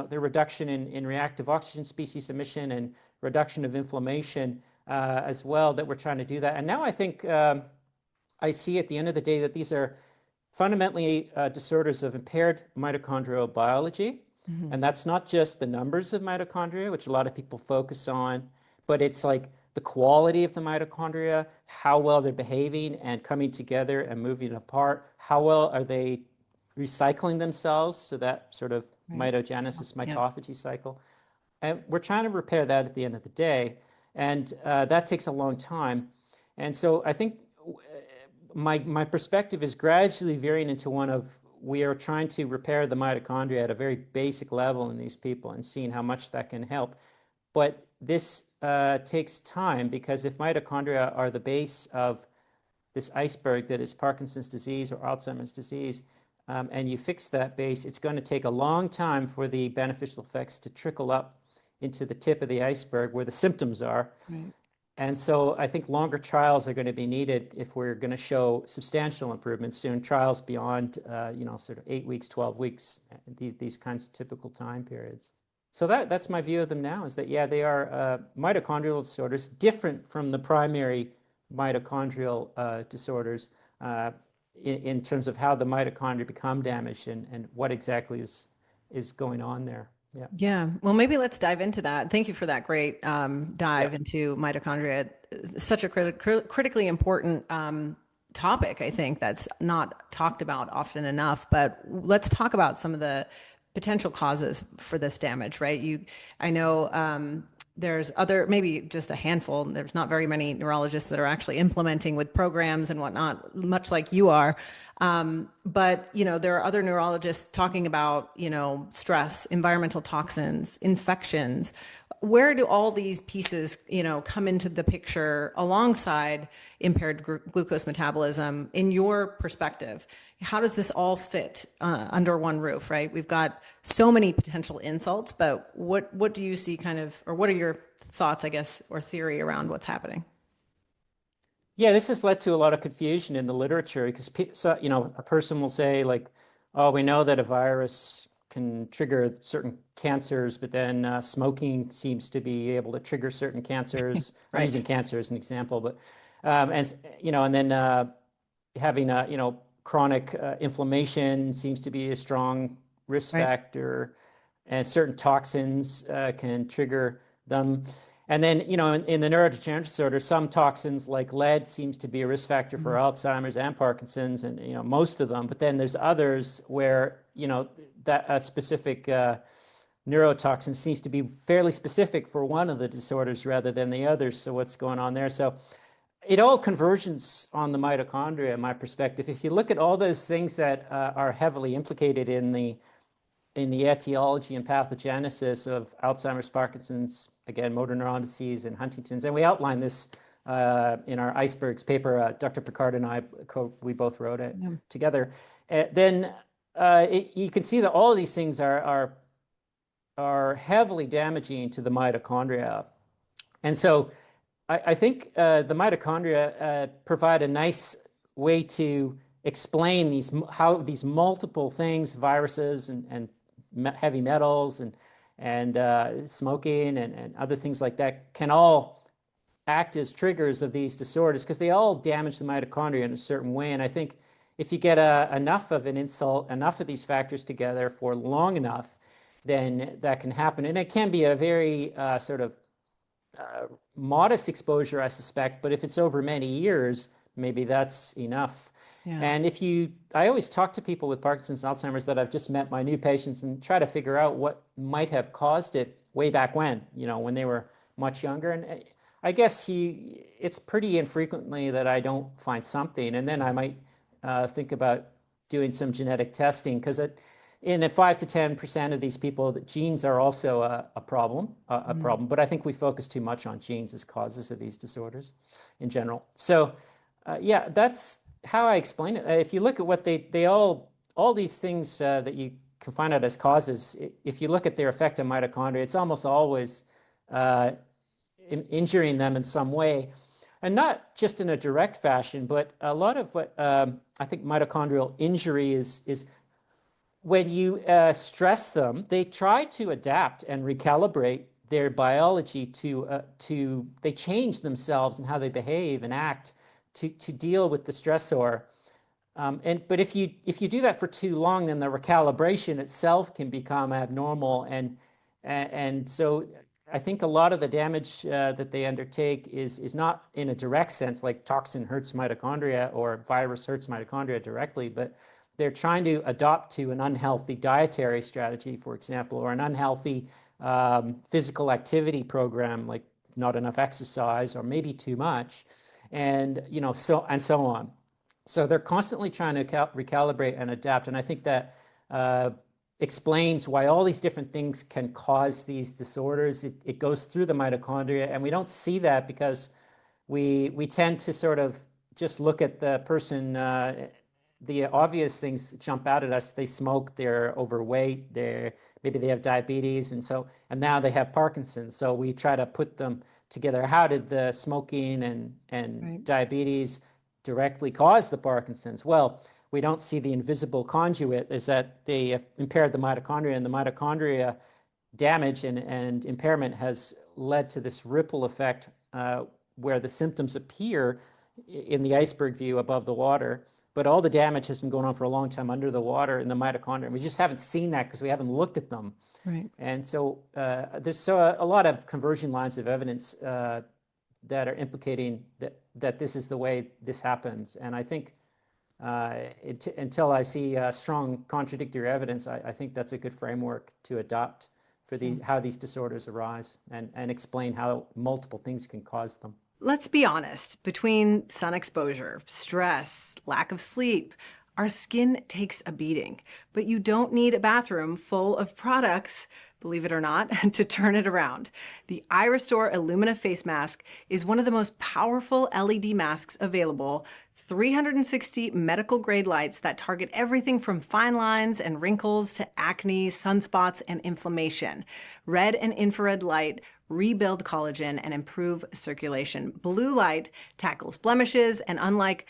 the reduction in reactive oxygen species emission and reduction of inflammation as well, that we're trying to do that. And now I think I see at the end of the day that these are fundamentally disorders of impaired mitochondrial biology. And that's not just the numbers of mitochondria, which a lot of people focus on, but it's like the quality of the mitochondria, how well they're behaving and coming together and moving apart, how well are they recycling themselves, so that sort of mitogenesis, mitophagy cycle. And we're trying to repair that at the end of the day, and that takes a long time. And so I think my perspective is gradually veering into one of, we are trying to repair the mitochondria at a very basic level in these people and seeing how much that can help. But this takes time, because if mitochondria are the base of this iceberg that is Parkinson's disease or Alzheimer's disease, and you fix that base, it's going to take a long time for the beneficial effects to trickle up into the tip of the iceberg where the symptoms are. Right. And so I think longer trials are going to be needed if we're going to show substantial improvements soon, trials beyond, sort of 8 weeks, 12 weeks, these kinds of typical time periods. So that's my view of them now, is that, yeah, they are mitochondrial disorders, different from the primary mitochondrial disorders in terms of how the mitochondria become damaged and what exactly is going on there. Yeah. Yeah. Well, maybe let's dive into that. Thank you for that great dive into mitochondria. Such a critically important topic, I think, that's not talked about often enough. But let's talk about some of the potential causes for this damage, right? I know there's other, maybe just a handful. There's not very many neurologists that are actually implementing with programs and whatnot, much like you are. But, there are other neurologists talking about, stress, environmental toxins, infections. Where do all these pieces, come into the picture alongside impaired glucose metabolism in your perspective? How does this all fit under one roof, right? We've got so many potential insults, but what do you see or what are your thoughts, I guess, or theory around what's happening? Yeah, this has led to a lot of confusion in the literature because a person will say like, "Oh, we know that a virus can trigger certain cancers, but then smoking seems to be able to trigger certain cancers." I'm Right. using cancer as an example, but and then having chronic inflammation seems to be a strong risk Right. factor, and certain toxins can trigger them. And then, in the neurodegenerative disorders, some toxins like lead seems to be a risk factor for Alzheimer's and Parkinson's, and most of them. But then there's others where that a specific neurotoxin seems to be fairly specific for one of the disorders rather than the others. So what's going on there? So it all converges on the mitochondria, in my perspective. If you look at all those things that are heavily implicated in the etiology and pathogenesis of Alzheimer's, Parkinson's, again, motor neuron disease, and Huntington's. And we outline this in our icebergs paper. Dr. Picard and I, we both wrote it together. Then you can see that all of these things are heavily damaging to the mitochondria. And so I think the mitochondria provide a nice way to explain how these multiple things, viruses and heavy metals and smoking and other things like that, can all act as triggers of these disorders because they all damage the mitochondria in a certain way. And I think if you get enough of an insult, enough of these factors together for long enough, then that can happen. And it can be a very sort of modest exposure, I suspect, but if it's over many years, maybe that's enough. Yeah. And I always talk to people with Parkinson's and Alzheimer's that I've just met, my new patients, and try to figure out what might have caused it way back when they were much younger. And I guess it's pretty infrequently that I don't find something. And then I might think about doing some genetic testing because in 5 to 10% of these people, the genes are also a problem. But I think we focus too much on genes as causes of these disorders in general. So yeah, that's how I explain it. If you look at what they all these things that you can find out as causes, if you look at their effect on mitochondria, it's almost always injuring them in some way. And not just in a direct fashion, but a lot of what I think mitochondrial injury is when you stress them, they try to adapt and recalibrate their biology they change themselves and how they behave and act to deal with the stressor. But if you do that for too long, then the recalibration itself can become abnormal. And so I think a lot of the damage that they undertake is not in a direct sense, like toxin hurts mitochondria or virus hurts mitochondria directly, but they're trying to adopt to an unhealthy dietary strategy, for example, or an unhealthy physical activity program, like not enough exercise or maybe too much, and so on. So they're constantly trying to recalibrate and adapt, and I think that explains why all these different things can cause these disorders. It goes through the mitochondria, and we don't see that because we tend to sort of just look at the person. The obvious things jump out at us. They smoke, they're overweight, maybe they have diabetes, and now they have Parkinson's. So we try to put them together. How did the smoking and Right. diabetes directly cause the Parkinson's? Well, we don't see the invisible conduit, is that they have impaired the mitochondria, and the mitochondria damage and impairment has led to this ripple effect where the symptoms appear in the iceberg view above the water, but all the damage has been going on for a long time under the water in the mitochondria. We just haven't seen that because we haven't looked at them. Right. And so there's a lot of conversion lines of evidence that are implicating that this is the way this happens. And I think until I see strong contradictory evidence, I think that's a good framework to adopt for how these disorders arise and explain how multiple things can cause them. Let's be honest, between sun exposure, stress, lack of sleep, our skin takes a beating. But you don't need a bathroom full of products, believe it or not, to turn it around. The iRestore Illumina face mask is one of the most powerful LED masks available. 360 medical grade lights that target everything from fine lines and wrinkles to acne, sunspots, and inflammation. Red and infrared light rebuild collagen and improve circulation. Blue light tackles blemishes, and unlike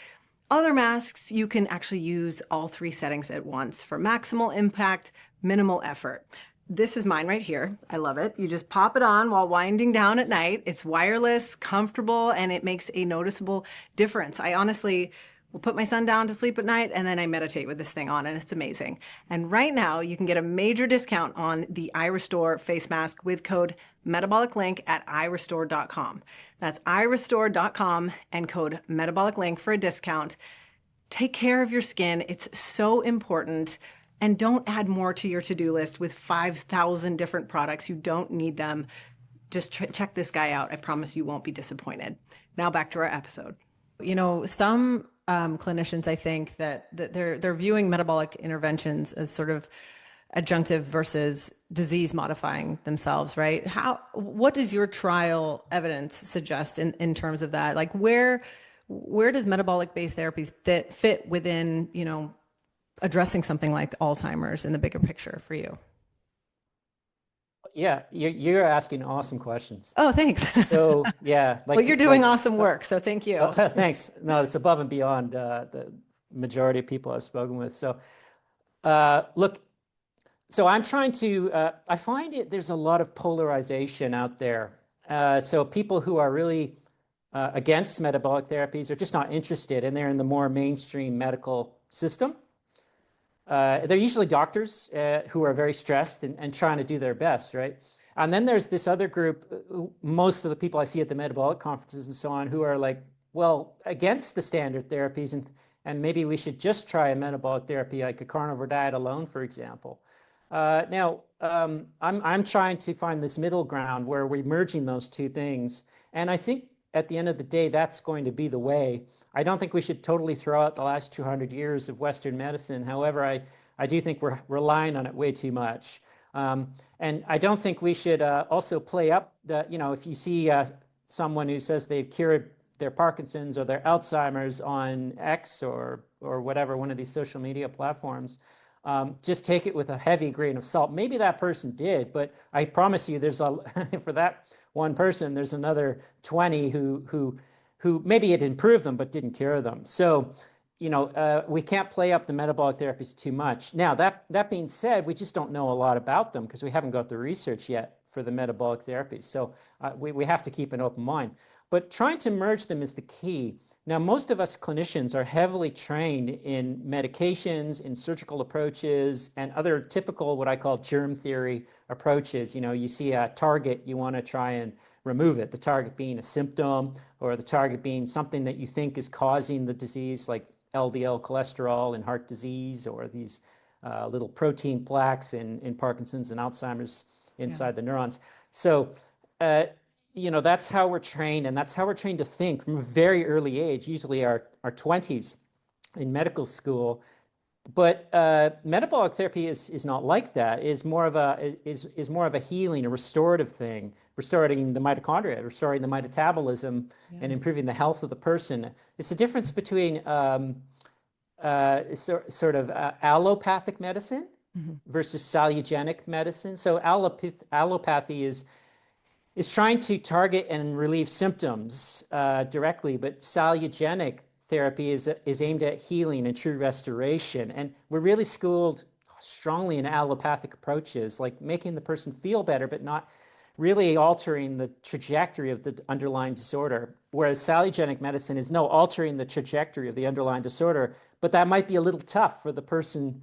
other masks, you can actually use all three settings at once for maximal impact, minimal effort. This is mine right here. I love it. You just pop it on while winding down at night. It's wireless, comfortable, and it makes a noticeable difference. I honestly will put my son down to sleep at night and then I meditate with this thing on, and it's amazing. And right now you can get a major discount on the iRestore face mask with code MetabolicLink at iRestore.com. That's iRestore.com and code MetabolicLink for a discount. Take care of your skin. It's so important. And don't add more to your to-do list with 5,000 different products. You don't need them. Just check this guy out. I promise you won't be disappointed. Now back to our episode. You know, some clinicians, I think that they're viewing metabolic interventions as sort of adjunctive versus disease modifying themselves, right? What does your trial evidence suggest in terms of that? Like where does metabolic based therapies fit within, you know, addressing something like Alzheimer's in the bigger picture for you? Yeah, you're asking awesome questions. Oh, thanks. So yeah, well, you're doing awesome work, so thank you. Thanks. No, it's above and beyond the majority of people I've spoken with. So look, so I'm trying to, I find there's a lot of polarization out there. So people who are really against metabolic therapies are just not interested, and they're in the more mainstream medical system. They're usually doctors who are very stressed and trying to do their best, right? And then there's this other group, most of the people I see at the metabolic conferences and so on, who are like, well, against the standard therapies, and maybe we should just try a metabolic therapy like a carnivore diet alone, for example. Now, I'm trying to find this middle ground where we're merging those two things. And I think at the end of the day, that's going to be the way. I don't think we should totally throw out the last 200 years of Western medicine. However, I do think we're relying on it way too much. And I don't think we should also play up the, you know, if you see someone who says they've cured their Parkinson's or their Alzheimer's on X or whatever, one of these social media platforms, just take it with a heavy grain of salt. Maybe that person did, but I promise you there's for that one person, there's another 20 who maybe it improved them but didn't cure them. So, you know, we can't play up the metabolic therapies too much. Now, that being said, we just don't know a lot about them because we haven't got the research yet for the metabolic therapies. So we have to keep an open mind. But trying to merge them is the key. Now, most of us clinicians are heavily trained in medications, in surgical approaches, and other typical, what I call germ theory approaches. You know, you see a target, you want to try and remove it, the target being a symptom or the target being something that you think is causing the disease, like LDL cholesterol in heart disease or these little protein plaques in Parkinson's and Alzheimer's inside the neurons. So, you know, that's how we're trained, and that's how we're trained to think from a very early age, usually our 20s in medical school. But metabolic therapy is not like that. Is more of a healing, a restorative thing, restoring the mitochondria, restoring the metabolism, and improving the health of the person. It's the difference between sort of allopathic medicine versus salutogenic medicine. So allopathy is trying to target and relieve symptoms directly, but salutogenic therapy is aimed at healing and true restoration. And we're really schooled strongly in allopathic approaches, like making the person feel better, but not really altering the trajectory of the underlying disorder. Whereas salutogenic medicine is altering the trajectory of the underlying disorder, but that might be a little tough for the person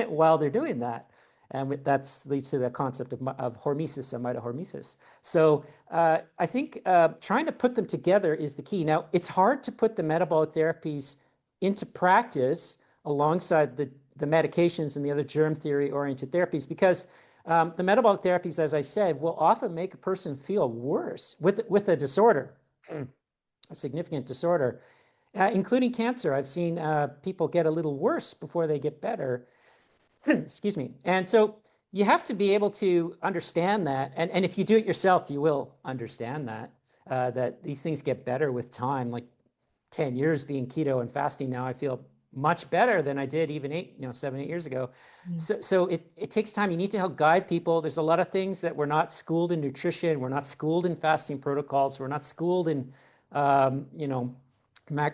while they're doing that. And that leads to the concept of hormesis and mitohormesis. So I think trying to put them together is the key. Now, it's hard to put the metabolic therapies into practice alongside the medications and the other germ theory-oriented therapies because the metabolic therapies, as I said, will often make a person feel worse with a disorder, a significant disorder, including cancer. I've seen people get a little worse before they get better. Excuse me. And so you have to be able to understand that. And if you do it yourself, you will understand that, that these things get better with time. Like 10 years being keto and fasting now, I feel much better than I did even 7, 8 years ago. So it takes time. You need to help guide people. There's a lot of things that we're not schooled in nutrition. We're not schooled in fasting protocols. We're not schooled in,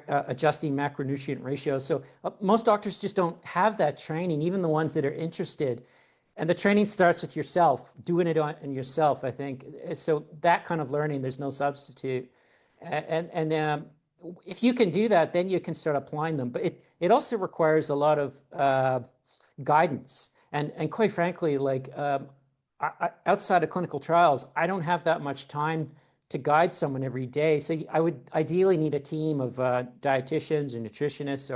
adjusting macronutrient ratios. So most doctors just don't have that training, even the ones that are interested. And the training starts with yourself, doing it on yourself, I think. So that kind of learning, there's no substitute. And if you can do that, then you can start applying them. But it also requires a lot of guidance. And quite frankly, like outside of clinical trials, I don't have that much time to guide someone every day. So I would ideally need a team of dietitians and nutritionists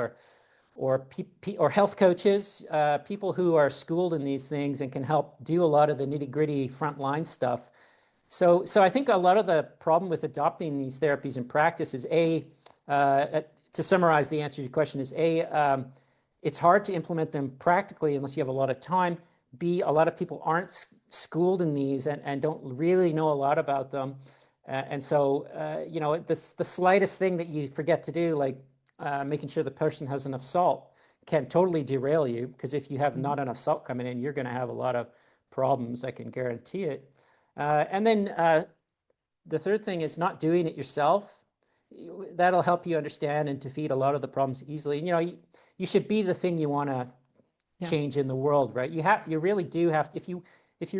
or health coaches, people who are schooled in these things and can help do a lot of the nitty-gritty frontline stuff. So I think a lot of the problem with adopting these therapies in practice is to summarize the answer to your question is it's hard to implement them practically unless you have a lot of time. B, a lot of people aren't schooled in these and don't really know a lot about them. And so, the slightest thing that you forget to do, like making sure the person has enough salt, can totally derail you, because if you have not enough salt coming in, you're going to have a lot of problems. I can guarantee it. And then the third thing is not doing it yourself. That'll help you understand and defeat a lot of the problems easily. And, you should be the thing you want to change in the world, right? You really do have, if you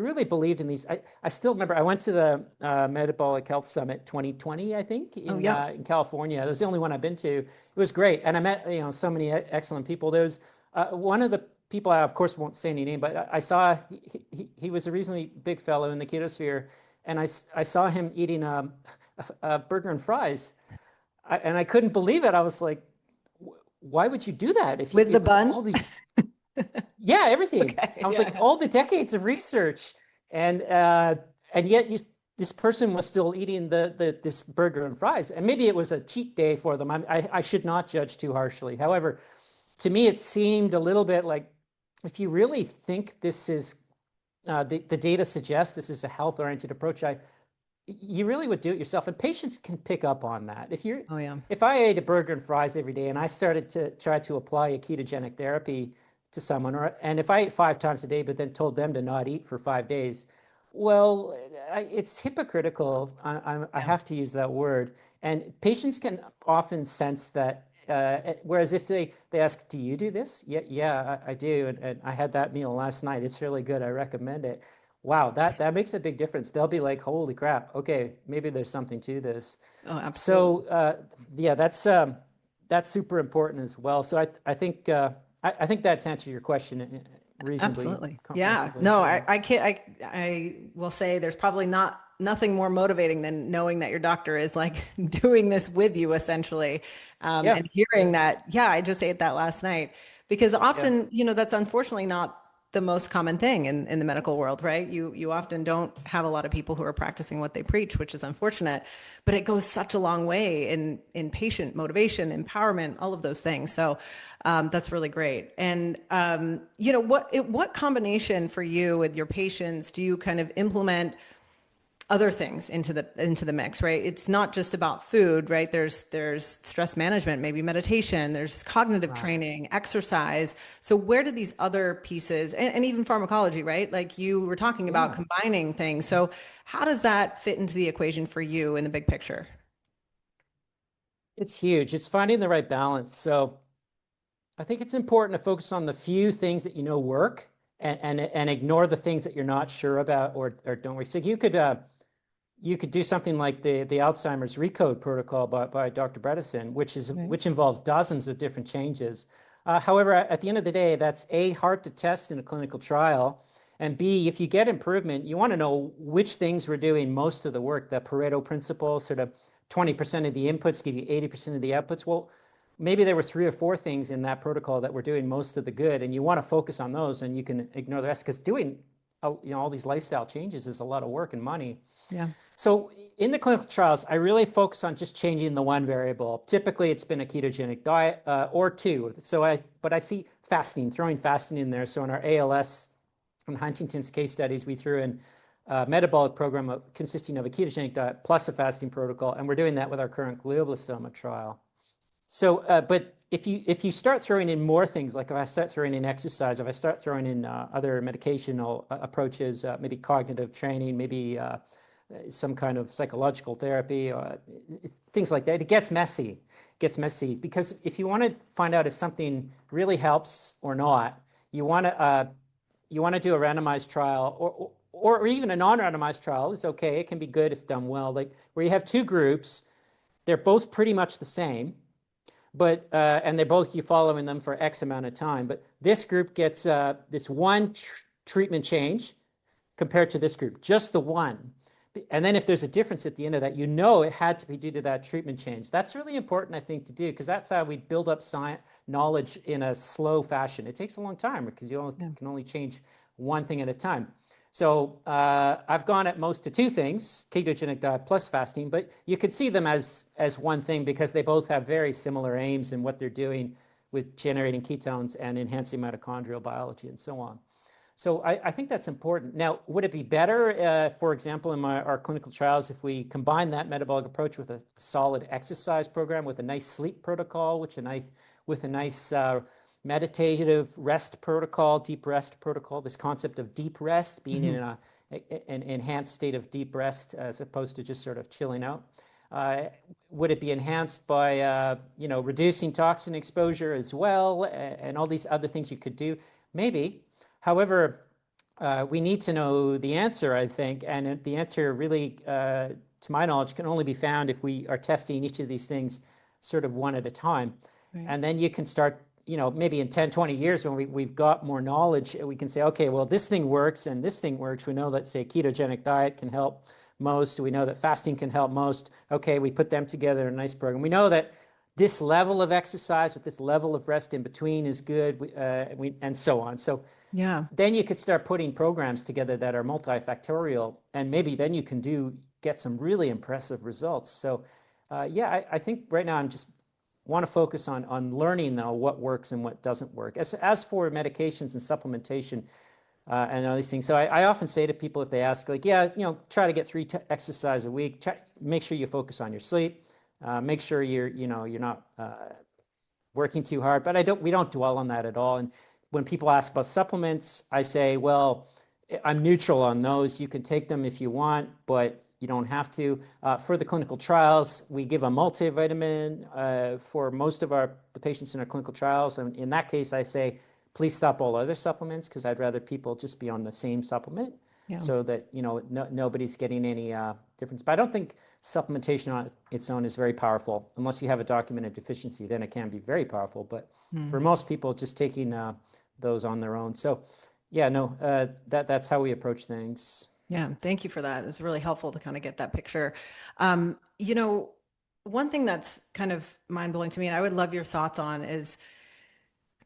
really believed in these. I still remember I went to the Metabolic Health Summit 2020, I think, in California. It was the only one I've been to. It was great. And I met, so many excellent people. There was one of the people, I of course won't say any name, but I saw, he was a reasonably big fellow in the ketosphere. And I saw him eating a burger and fries. And I couldn't believe it. I was like, why would you do that? If With the bun? All these, yeah, everything. Okay, I was like, all the decades of research, and yet this person was still eating this burger and fries. And maybe it was a cheat day for them. I should not judge too harshly. However, to me, it seemed a little bit like, if you really think this is, the data suggests this is a health-oriented approach, you really would do it yourself. And patients can pick up on that. If I ate a burger and fries every day and I started to try to apply a ketogenic therapy to someone, and if I ate 5 times a day, but then told them to not eat for 5 days, well, it's hypocritical. I have to use that word. And patients can often sense that. Whereas if they ask, do you do this? Yeah, I do. And I had that meal last night. It's really good. I recommend it. Wow, that makes a big difference. They'll be like, holy crap. Okay, maybe there's something to this. Oh, absolutely. So that's super important as well. So I think that's answered your question reasonably. Absolutely. Yeah. No, I will say there's probably nothing more motivating than knowing that your doctor is like doing this with you essentially. And hearing that, I just ate that last night, because often, that's unfortunately not the most common thing in the medical world, right? You often don't have a lot of people who are practicing what they preach, which is unfortunate, but it goes such a long way in patient motivation, empowerment, all of those things. So that's really great. And what combination for you with your patients do you kind of implement other things into the mix, right? It's not just about food, right? There's stress management, maybe meditation, there's cognitive training, exercise. So where do these other pieces, and even pharmacology, right? Like you were talking about combining things. So how does that fit into the equation for you in the big picture? It's huge. It's finding the right balance. So I think it's important to focus on the few things that work and ignore the things that you're not sure about or don't work. So you could do something like the Alzheimer's Recode protocol by Dr. Bredesen, which involves dozens of different changes. However, at the end of the day, that's hard to test in a clinical trial, And B, if you get improvement, you want to know which things were doing most of the work. The Pareto principle, sort of 20% of the inputs give you 80% of the outputs. Well, maybe there were 3 or 4 things in that protocol that were doing most of the good, and you want to focus on those, and you can ignore the rest, because doing all these lifestyle changes is a lot of work and money. Yeah. So in the clinical trials, I really focus on just changing the one variable. Typically, it's been a ketogenic diet or 2. But I see fasting, throwing fasting in there. So in our ALS and Huntington's case studies, we threw in a metabolic program consisting of a ketogenic diet plus a fasting protocol, and we're doing that with our current glioblastoma trial. So, but if you start throwing in more things, like if I start throwing in exercise, if I start throwing in other medicational approaches, maybe cognitive training, maybe some kind of psychological therapy, things like that, it gets messy. It gets messy because if you want to find out if something really helps or not, you want to do a randomized trial, or even a non-randomized trial is okay. It can be good if done well. Like where you have 2 groups, they're both pretty much the same, but and they're both, you following them for X amount of time. But this group gets this one treatment change compared to this group, just the one. And then if there's a difference at the end of that, it had to be due to that treatment change. That's really important, I think, to do, because that's how we build up science knowledge in a slow fashion. It takes a long time because you can only change one thing at a time. So I've gone at most to 2 things, ketogenic diet plus fasting, but you could see them as one thing because they both have very similar aims in what they're doing with generating ketones and enhancing mitochondrial biology and so on. So I think that's important. Now, would it be better, for example, in our clinical trials, if we combine that metabolic approach with a solid exercise program, with a nice sleep protocol, with a nice meditative rest protocol, deep rest protocol, this concept of deep rest, being in an enhanced state of deep rest as opposed to just sort of chilling out? Would it be enhanced by reducing toxin exposure as well, and all these other things you could do? Maybe. However, we need to know the answer, I think, and the answer really, to my knowledge, can only be found if we are testing each of these things sort of one at a time. Right. And then you can start, maybe in 10, 20 years when we've got more knowledge, we can say, okay, well, this thing works and this thing works. We know that, say, ketogenic diet can help most. We know that fasting can help most. Okay, we put them together in a nice program. We know that this level of exercise with this level of rest in between is good, and so on. So yeah, then you could start putting programs together that are multifactorial, and maybe then you can get some really impressive results. So I think right now I'm just want to focus on learning though what works and what doesn't work. As for medications and supplementation and all these things, so I often say to people if they ask, like, try to get 3 exercise a week. Make sure you focus on your sleep. Make sure you're not working too hard. But we don't dwell on that at all. And when people ask about supplements, I say, well, I'm neutral on those. You can take them if you want, but you don't have to. For the clinical trials, we give a multivitamin for most of the patients in our clinical trials. And in that case, I say, please stop all other supplements because I'd rather people just be on the same supplement so that nobody's getting any difference. But I don't think supplementation on its own is very powerful unless you have a documented deficiency. Then it can be very powerful. But for most people, just taking those on their own. So that's how we approach things. Yeah, thank you for that. It's really helpful to kind of get that picture. One thing that's kind of mind-blowing to me, and I would love your thoughts on, is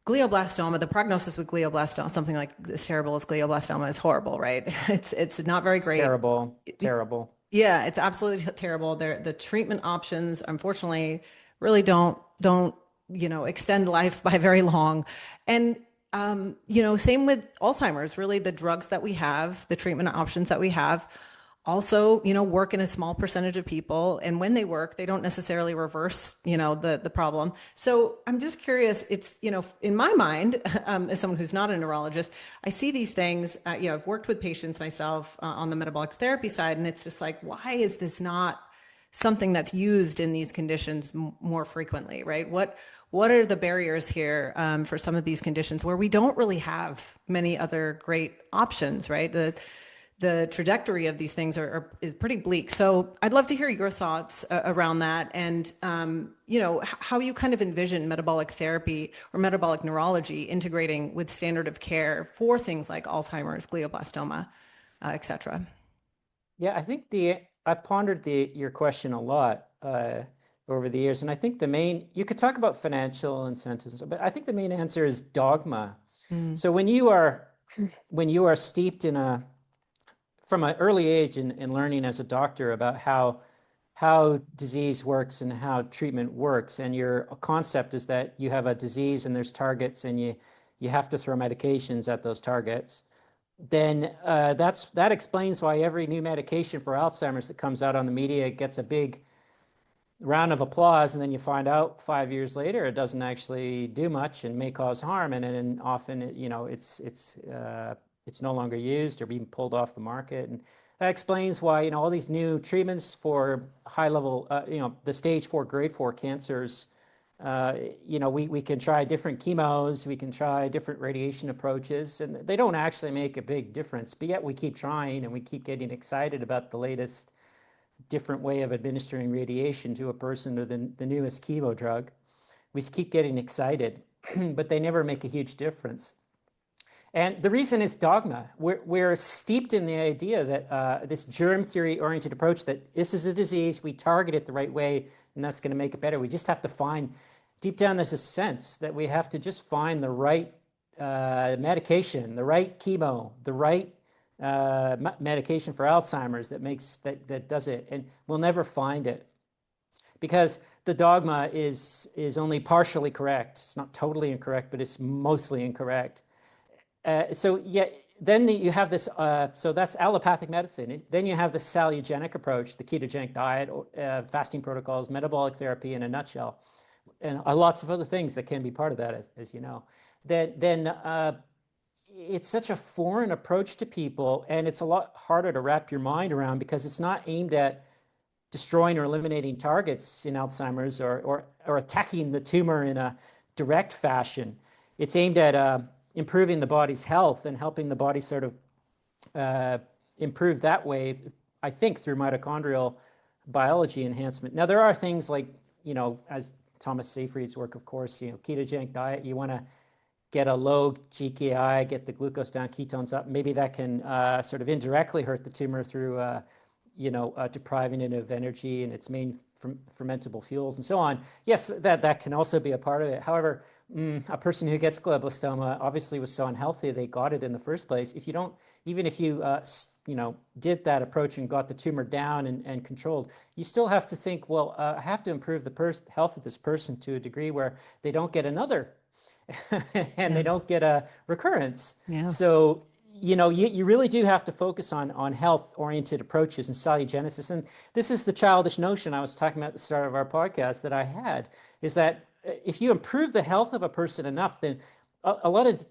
glioblastoma. The prognosis with glioblastoma, something like as terrible as glioblastoma, is horrible, right? It's not very great. Terrible. Yeah, it's absolutely terrible. The treatment options, unfortunately, really don't extend life by very long. And same with Alzheimer's. Really, the drugs that we have, the treatment options that we have, also, work in a small percentage of people. And when they work, they don't necessarily reverse, the problem. So I'm just curious, it's, in my mind, as someone who's not a neurologist, I see these things, I've worked with patients myself on the metabolic therapy side, and it's just like, why is this not something that's used in these conditions more frequently, right? What are the barriers here for some of these conditions where we don't really have many other great options, right? the trajectory of these things is pretty bleak. So I'd love to hear your thoughts around that, and how you kind of envision metabolic therapy or metabolic neurology integrating with standard of care for things like Alzheimer's, glioblastoma, et cetera. Yeah, I think I pondered your question a lot over the years, and I think you could talk about financial incentives, but I think the main answer is dogma. So when you are steeped from an early age in learning as a doctor about how disease works and how treatment works, and your concept is that you have a disease and there's targets, and you have to throw medications at those targets, then that explains why every new medication for Alzheimer's that comes out on the media gets a big round of applause, and then you find out 5 years later it doesn't actually do much and may cause harm, and then often it's no longer used or being pulled off the market. And that explains why all these new treatments for high level the stage 4 grade 4 cancers, we can try different chemos, we can try different radiation approaches, and they don't actually make a big difference, but yet we keep trying and we keep getting excited about the latest different way of administering radiation to a person, or the newest chemo drug. We keep getting excited, but they never make a huge difference. And the reason is dogma. We're steeped in the idea that this germ theory oriented approach, that this is a disease, we target it the right way, and that's going to make it better. We just have to find, deep down there's a sense that we have to just find the right medication, the right chemo, the right medication for Alzheimer's that does it, and we'll never find it because the dogma is only partially correct. It's not totally incorrect, but it's mostly incorrect. Then you have this. So that's allopathic medicine. Then you have the salutogenic approach, the ketogenic diet, fasting protocols, metabolic therapy in a nutshell, and lots of other things that can be part of that, as you know. Then it's such a foreign approach to people, and it's a lot harder to wrap your mind around because it's not aimed at destroying or eliminating targets in Alzheimer's or attacking the tumor in a direct fashion. It's aimed at improving the body's health and helping the body sort of improve that way, I think, through mitochondrial biology enhancement. Now, there are things like, as Thomas Seyfried's work, of course, ketogenic diet, you want to get a low GKI, get the glucose down, ketones up. Maybe that can sort of indirectly hurt the tumor through, depriving it of energy and its main fermentable fuels and so on. Yes, that can also be a part of it. However, a person who gets glioblastoma obviously was so unhealthy they got it in the first place. Even if you did that approach and got the tumor down and controlled, you still have to think, well, I have to improve the health of this person to a degree where they don't get another and they don't get a recurrence. Yeah. So, you really do have to focus on health-oriented approaches and salutogenesis. And this is the childish notion I was talking about at the start of our podcast that I had, is that if you improve the health of a person enough, then a lot of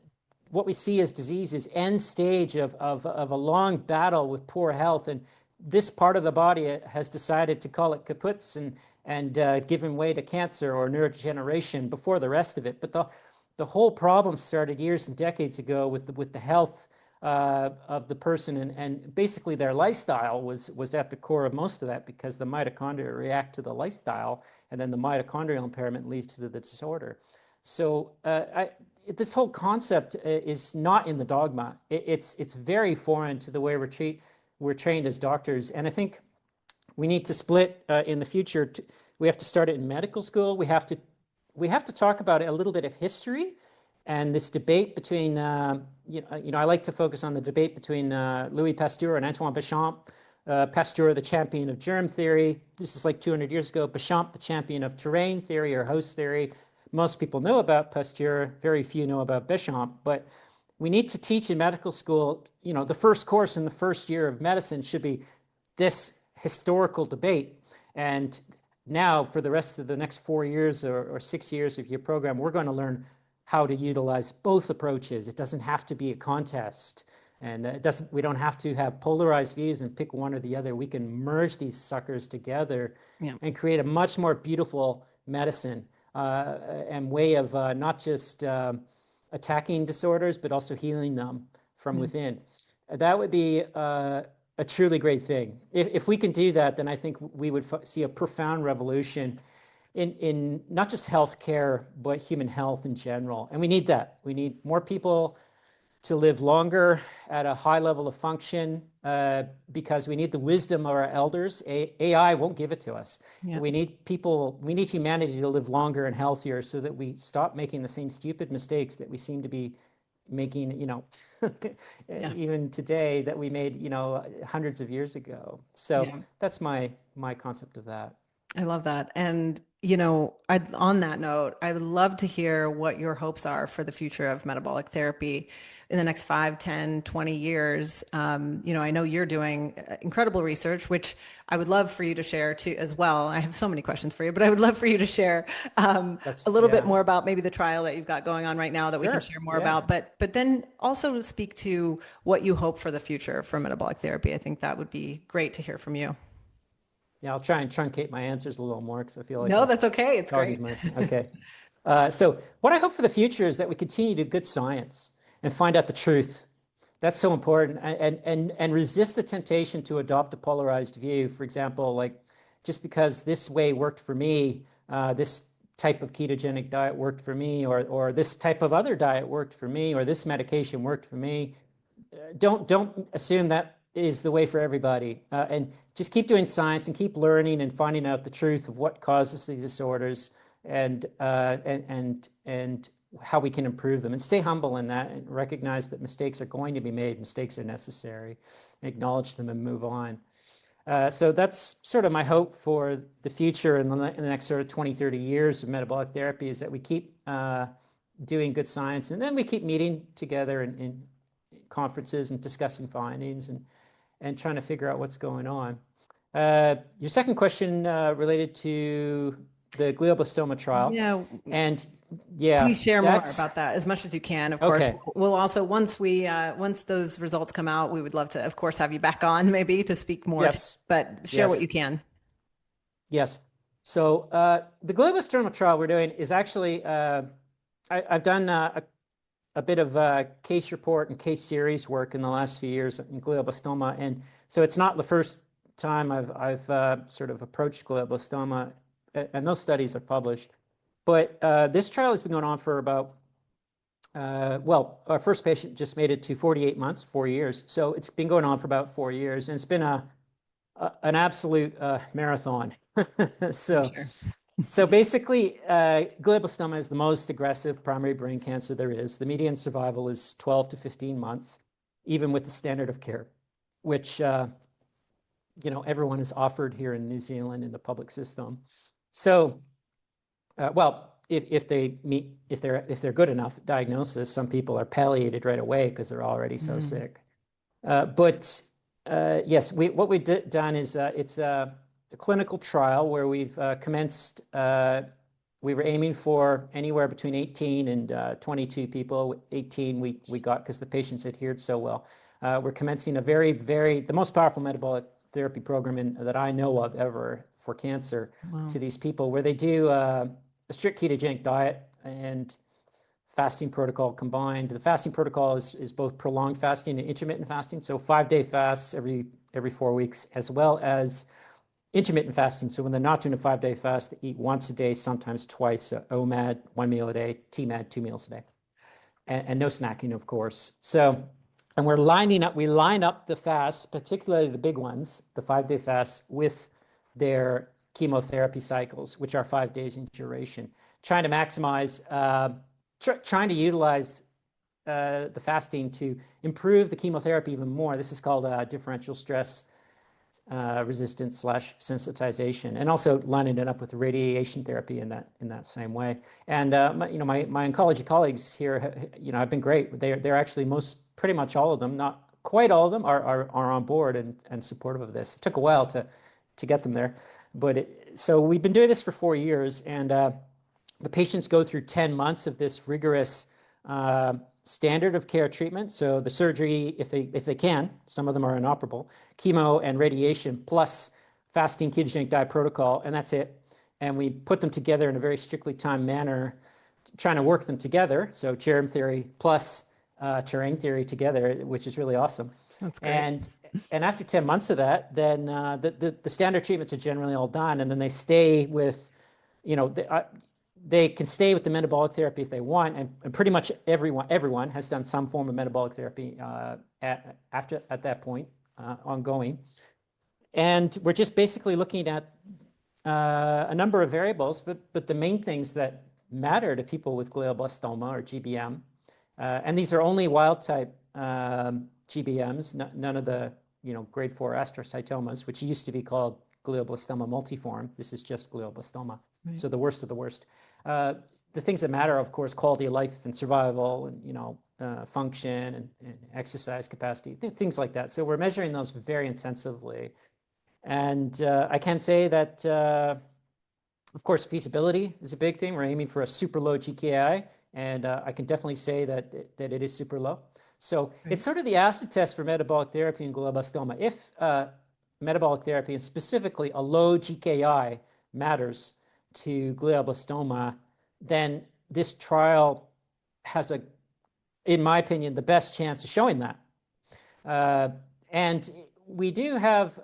what we see as disease is end stage of a long battle with poor health. And this part of the body has decided to call it kaput and giving way to cancer or neurodegeneration before the rest of it. But the whole problem started years and decades ago with the health of the person, and basically their lifestyle was at the core of most of that, because the mitochondria react to the lifestyle, and then the mitochondrial impairment leads to the disorder. So this whole concept is not in the dogma. It's very foreign to the way we're trained as doctors, and I think we need to split in the future. We have to start it in medical school. We have to talk about a little bit of history. And this debate between, I like to focus on the debate between Louis Pasteur and Antoine Béchamp. Pasteur, the champion of germ theory. This is like 200 years ago. Béchamp, the champion of terrain theory or host theory. Most people know about Pasteur. Very few know about Béchamp. But we need to teach in medical school, the first course in the first year of medicine should be this historical debate. And now for the rest of the next 4 years or 6 years of your program, we're going to learn how to utilize both approaches. It doesn't have to be a contest, and we don't have to have polarized views and pick one or the other. We can merge these suckers together and create a much more beautiful medicine and way of not just attacking disorders, but also healing them from within. that would be a truly great thing. If we can do that, then I think we would see a profound revolution in not just healthcare, but human health in general. And we need that. We need more people to live longer at a high level of function because we need the wisdom of our elders. AI won't give it to us. Yeah. We need people, we need humanity to live longer and healthier so that we stop making the same stupid mistakes that we seem to be making, even today that we made, hundreds of years ago. So that's my concept of that. I love that. And, on that note, I would love to hear what your hopes are for the future of metabolic therapy in the next 5, 10, 20 years. I know you're doing incredible research, which I would love for you to share too as well. I have so many questions for you, but I would love for you to share a little bit more about maybe the trial that you've got going on right now that we can share more about, but then also speak to what you hope for the future for metabolic therapy. I think that would be great to hear from you. Yeah, I'll try and truncate my answers a little more because I feel like that's okay. It's great. Okay. So what I hope for the future is that we continue to do good science and find out the truth. That's so important, and resist the temptation to adopt a polarized view. For example, like just because this way worked for me, this type of ketogenic diet worked for me, or this type of other diet worked for me, or this medication worked for me. Don't assume that is the way for everybody, and just keep doing science and keep learning and finding out the truth of what causes these disorders and how we can improve them, and stay humble in that and recognize that mistakes are going to be made, mistakes are necessary, acknowledge them and move on. So that's sort of my hope for the future in the next sort of 20, 30 years of metabolic therapy, is that we keep doing good science, and then we keep meeting together in conferences and discussing findings and trying to figure out what's going on. Your second question related to the glioblastoma trial. Please share more about that as much as you can. Of course, we'll also once those results come out, we would love to, of course, have you back on maybe to speak more. But share what you can. Yes. So the glioblastoma trial we're doing is actually I've done a bit of case report and case series work in the last few years in glioblastoma, and so it's not the first time I've sort of approached glioblastoma, and those studies are published. But this trial has been going on for about, our first patient just made it to 48 months, 4 years. So it's been going on for about 4 years, and it's been an absolute marathon. So basically, glioblastoma is the most aggressive primary brain cancer there is. The median survival is 12 to 15 months, even with the standard of care, which everyone is offered here in New Zealand in the public system. So, if they're good enough diagnosis, some people are palliated right away because they're already so sick. Yes, what we've done is it's a clinical trial where we've commenced. We were aiming for anywhere between 18 and 22 people. 18 we got because the patients adhered so well. We're commencing the most powerful metabolic therapy program that I know of ever for cancer to these people, where they do a strict ketogenic diet and fasting protocol combined. The fasting protocol is both prolonged fasting and intermittent fasting, so 5-day fasts every 4 weeks, as well as intermittent fasting. So when they're not doing a 5-day fast, they eat once a day, sometimes twice, OMAD, 1 meal a day, TMAD, 2 meals a day, and no snacking, of course. So, and we line up the fasts, particularly the big ones, the 5-day fasts, with their chemotherapy cycles, which are 5 days in duration, trying to maximize, trying to utilize the fasting to improve the chemotherapy even more. This is called differential stress resistance / sensitization, and also lining it up with the radiation therapy in that same way. And my oncology colleagues here, have been great. They're actually pretty much all of them, not quite all of them, are on board and supportive of this. It took a while to get them there, but so we've been doing this for 4 years, and the patients go through 10 months of this rigorous standard of care treatment. So the surgery, if they can, some of them are inoperable, chemo and radiation plus fasting ketogenic diet protocol, and that's it. And we put them together in a very strictly timed manner, trying to work them together. So germ theory plus terrain theory together, which is really awesome. That's great. And after 10 months of that, then the standard treatments are generally all done, and then they stay with, they can stay with the metabolic therapy if they want, and pretty much everyone has done some form of metabolic therapy at that point, ongoing. And we're just basically looking at a number of variables, but the main things that matter to people with glioblastoma or GBM, and these are only wild type GBMs, none of the grade 4 astrocytomas, which used to be called glioblastoma multiforme. This is just glioblastoma, right. So the worst of the worst. The things that matter, of course, quality of life and survival, and function and exercise capacity, things like that. So we're measuring those very intensively. And I can say that, of course, feasibility is a big thing. We're aiming for a super low GKI, and I can definitely say that it is super low. So It's sort of the acid test for metabolic therapy in glioblastoma. If metabolic therapy, and specifically a low GKI, matters to glioblastoma, then this trial has, in my opinion, the best chance of showing that. And we do have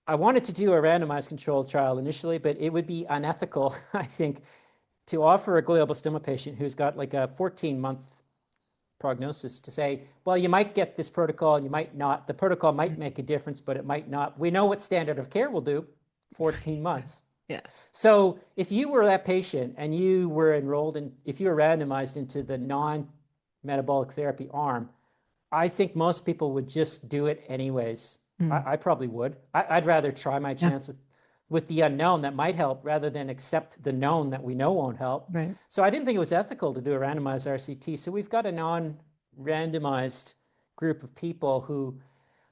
I wanted to do a randomized controlled trial initially, but it would be unethical, I think, to offer a glioblastoma patient who's got like a 14-month prognosis to say, well, you might get this protocol and you might not. The protocol might make a difference, but it might not. We know what standard of care will do, 14 months. Yeah. So if you were that patient and you were if you were randomized into the non-metabolic therapy arm, I think most people would just do it anyways. I probably would. I'd rather try my chance with the unknown that might help rather than accept the known that we know won't help. Right. So I didn't think it was ethical to do a randomized RCT. So we've got a non-randomized group of people who,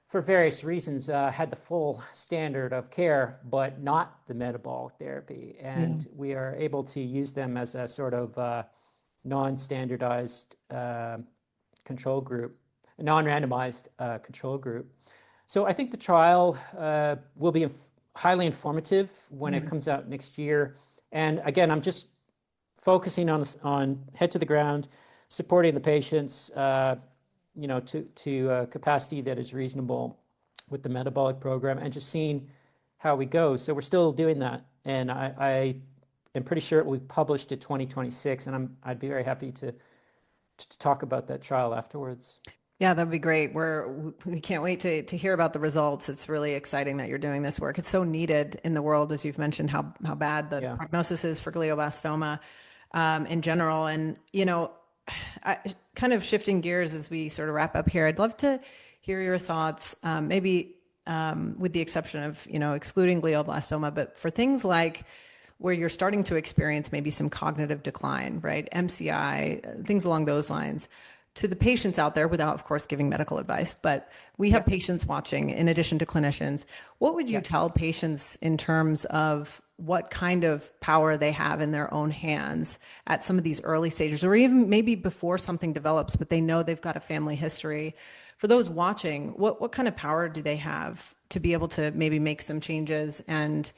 for various reasons, had the full standard of care, but not the metabolic therapy. And we are able to use them as a sort of non-standardized control group, a non-randomized control group. So I think the trial will be highly informative when it comes out next year. And again, I'm just focusing on head to the ground, supporting the patients, to capacity that is reasonable with the metabolic program, and just seeing how we go. So we're still doing that, and I am pretty sure it will be published in 2026, and I'd be very happy to talk about that trial afterwards. Yeah, that'd be great. We can't wait to hear about the results. It's really exciting that you're doing this work. It's so needed in the world, as you've mentioned, how bad the prognosis is for glioblastoma in general. And, kind of shifting gears as we sort of wrap up here, I'd love to hear your thoughts, maybe with the exception of, excluding glioblastoma, but for things like where you're starting to experience maybe some cognitive decline, right? MCI, things along those lines. To the patients out there, without, of course, giving medical advice, but we have patients watching in addition to clinicians. What would you tell patients in terms of what kind of power they have in their own hands at some of these early stages, or even maybe before something develops, but they know they've got a family history? For those watching, what kind of power do they have to be able to maybe make some changes and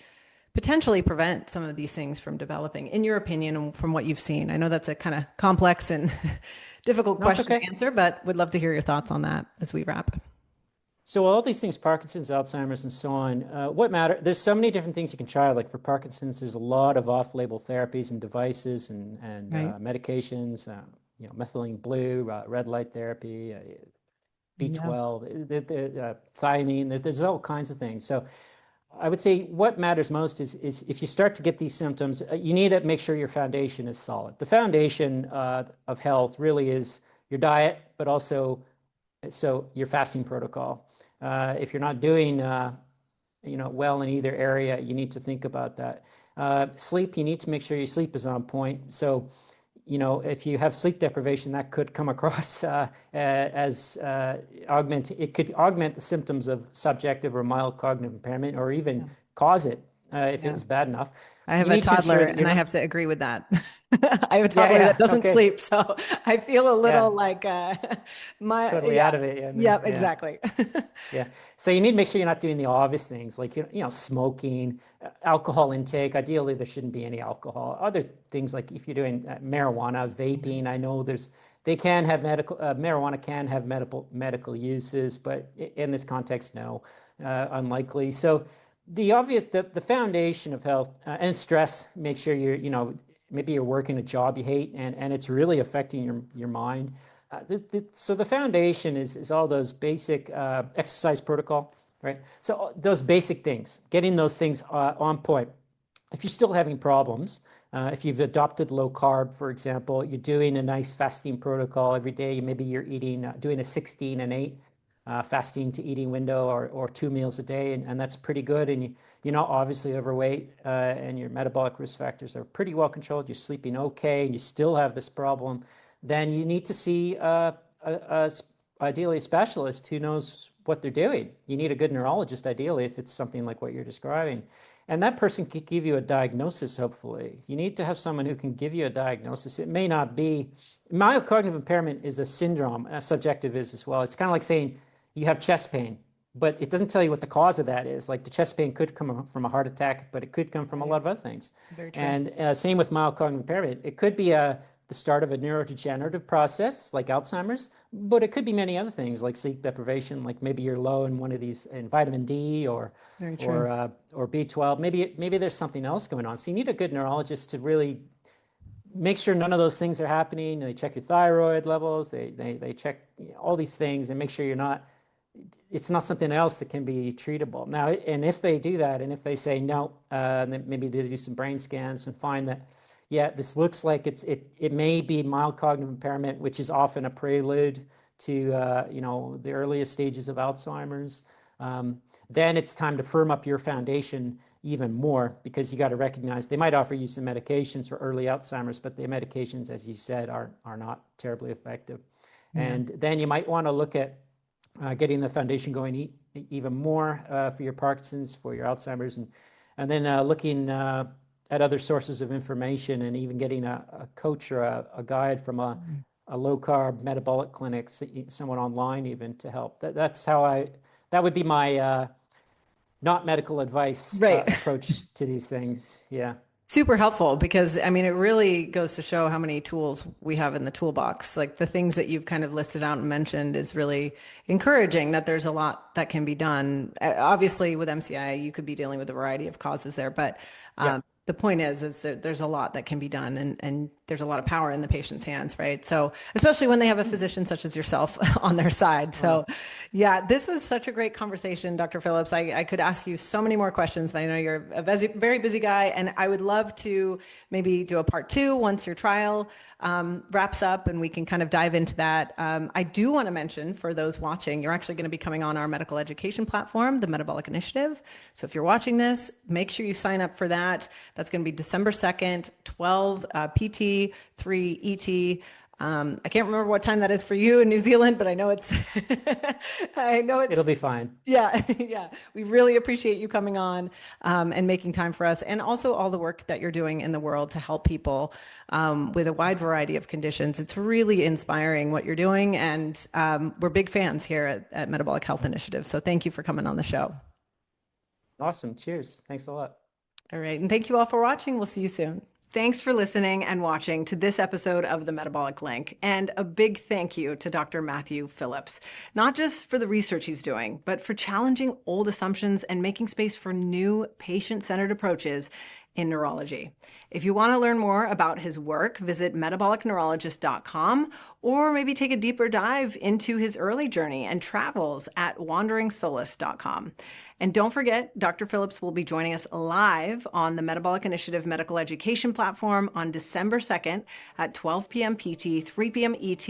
potentially prevent some of these things from developing, in your opinion, and from what you've seen? I know that's a kind of complex and difficult question to answer, but would love to hear your thoughts on that as we wrap. So all these things, Parkinson's, Alzheimer's, and so on, what matter? There's so many different things you can try. Like for Parkinson's, there's a lot of off-label therapies and devices and medications, methylene blue, red light therapy, B12, thiamine. There's all kinds of things. So I would say what matters most is if you start to get these symptoms, you need to make sure your foundation is solid. The foundation of health really is your diet, but also your fasting protocol. If you're not doing well in either area, you need to think about that. Sleep, you need to make sure your sleep is on point. So if you have sleep deprivation, that could come across as it could augment the symptoms of subjective or mild cognitive impairment, or even cause it. if it was bad enough. I have You a need to ensure toddler that and I you're have to agree with that. I have a yeah, toddler yeah, that doesn't okay. sleep, so I feel a Yeah, little like totally yeah. out of it. Yeah, Yep, yeah. exactly. Yeah. So you need to make sure you're not doing the obvious things like, smoking, alcohol intake. Ideally, there shouldn't be any alcohol. Other things like if you're doing marijuana, vaping, I know they can have marijuana can have medical uses, but in this context, no, unlikely. So the foundation of health and stress, make sure maybe you're working a job you hate and it's really affecting your mind. So the foundation is all those basic exercise protocol, right? So those basic things, getting those things on point. If you're still having problems, if you've adopted low carb, for example, you're doing a nice fasting protocol every day. Maybe you're doing a 16 and 8 fasting to eating window or 2 meals a day, and that's pretty good. And you're not obviously overweight, and your metabolic risk factors are pretty well controlled. You're sleeping okay, and you still have this problem. Then you need to see ideally a specialist who knows what they're doing. You need a good neurologist, ideally, if it's something like what you're describing. And that person can give you a diagnosis, hopefully. You need to have someone who can give you a diagnosis. It may not be. Mild cognitive impairment is a syndrome, subjective is as well. It's kind of like saying you have chest pain, but it doesn't tell you what the cause of that is. Like the chest pain could come from a heart attack, but it could come from a lot of other things. Very true. And same with mild cognitive impairment. It could be the start of a neurodegenerative process like Alzheimer's, but it could be many other things like sleep deprivation, like maybe you're low in one of these, in vitamin D or B12. Maybe there's something else going on. So you need a good neurologist to really make sure none of those things are happening. They check your thyroid levels. They check all these things and make sure it's not something else that can be treatable. Now, and if they do that, and if they say no, then maybe they do some brain scans and find that, yeah, this looks like it may be mild cognitive impairment, which is often a prelude to the earliest stages of Alzheimer's. Then it's time to firm up your foundation even more, because you got to recognize they might offer you some medications for early Alzheimer's, but the medications, as you said, are not terribly effective. And then you might want to look at getting the foundation going even more for your Parkinson's, for your Alzheimer's, and then looking at other sources of information, and even getting a coach or a guide from a low-carb metabolic clinic, someone online even, to help. That would be my not medical advice approach to these things. Yeah. Super helpful, because I mean, it really goes to show how many tools we have in the toolbox. Like the things that you've kind of listed out and mentioned is really encouraging, that there's a lot that can be done. Obviously with MCI, you could be dealing with a variety of causes there, but the point is that there's a lot that can be done, and there's a lot of power in the patient's hands, right? So especially when they have a physician such as yourself on their side. So yeah, this was such a great conversation, Dr. Phillips. I could ask you so many more questions, but I know you're a very busy guy, and I would love to maybe do a part 2 once your trial wraps up and we can kind of dive into that. I do want to mention, for those watching, you're actually going to be coming on our medical education platform, the Metabolic Initiative. So if you're watching this, make sure you sign up for that. That's going to be December 2nd, 12 PT, 3 ET. I can't remember what time that is for you in New Zealand, but I know it's, it'll be fine. Yeah. Yeah. We really appreciate you coming on, and making time for us, and also all the work that you're doing in the world to help people, with a wide variety of conditions. It's really inspiring what you're doing. And, we're big fans here at Metabolic Health Initiative. So thank you for coming on the show. Awesome. Cheers. Thanks a lot. All right. And thank you all for watching. We'll see you soon. Thanks for listening and watching to this episode of The Metabolic Link. And a big thank you to Dr. Matthew Phillips, not just for the research he's doing, but for challenging old assumptions and making space for new patient-centered approaches in neurology. If you want to learn more about his work, visit metabolicneurologist.com, or maybe take a deeper dive into his early journey and travels at wanderingsolace.com. And don't forget, Dr. Phillips will be joining us live on the Metabolic Initiative Medical Education platform on December 2nd at 12 p.m. PT, 3 p.m. ET.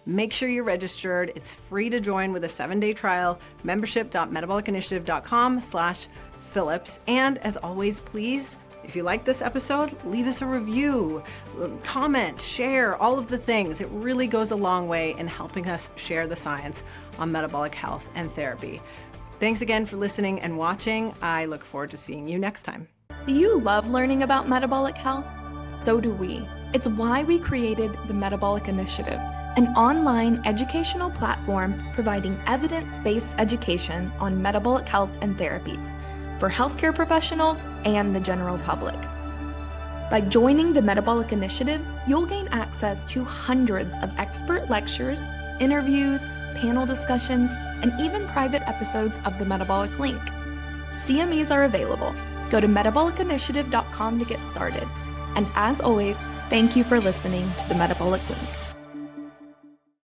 Make sure you're registered. It's free to join with a 7-day trial, membership.metabolicinitiative.com/Phillips. And as always, please, if you like this episode, leave us a review, comment, share, all of the things. It really goes a long way in helping us share the science on metabolic health and therapy. Thanks again for listening and watching. I look forward to seeing you next time. Do you love learning about metabolic health? So do we. It's why we created the Metabolic Initiative, an online educational platform providing evidence-based education on metabolic health and therapies for healthcare professionals and the general public. By joining the Metabolic Initiative, you'll gain access to hundreds of expert lectures, interviews, panel discussions, and even private episodes of the Metabolic Link. CMEs are available. Go to metabolicinitiative.com to get started. And as always, thank you for listening to the Metabolic Link.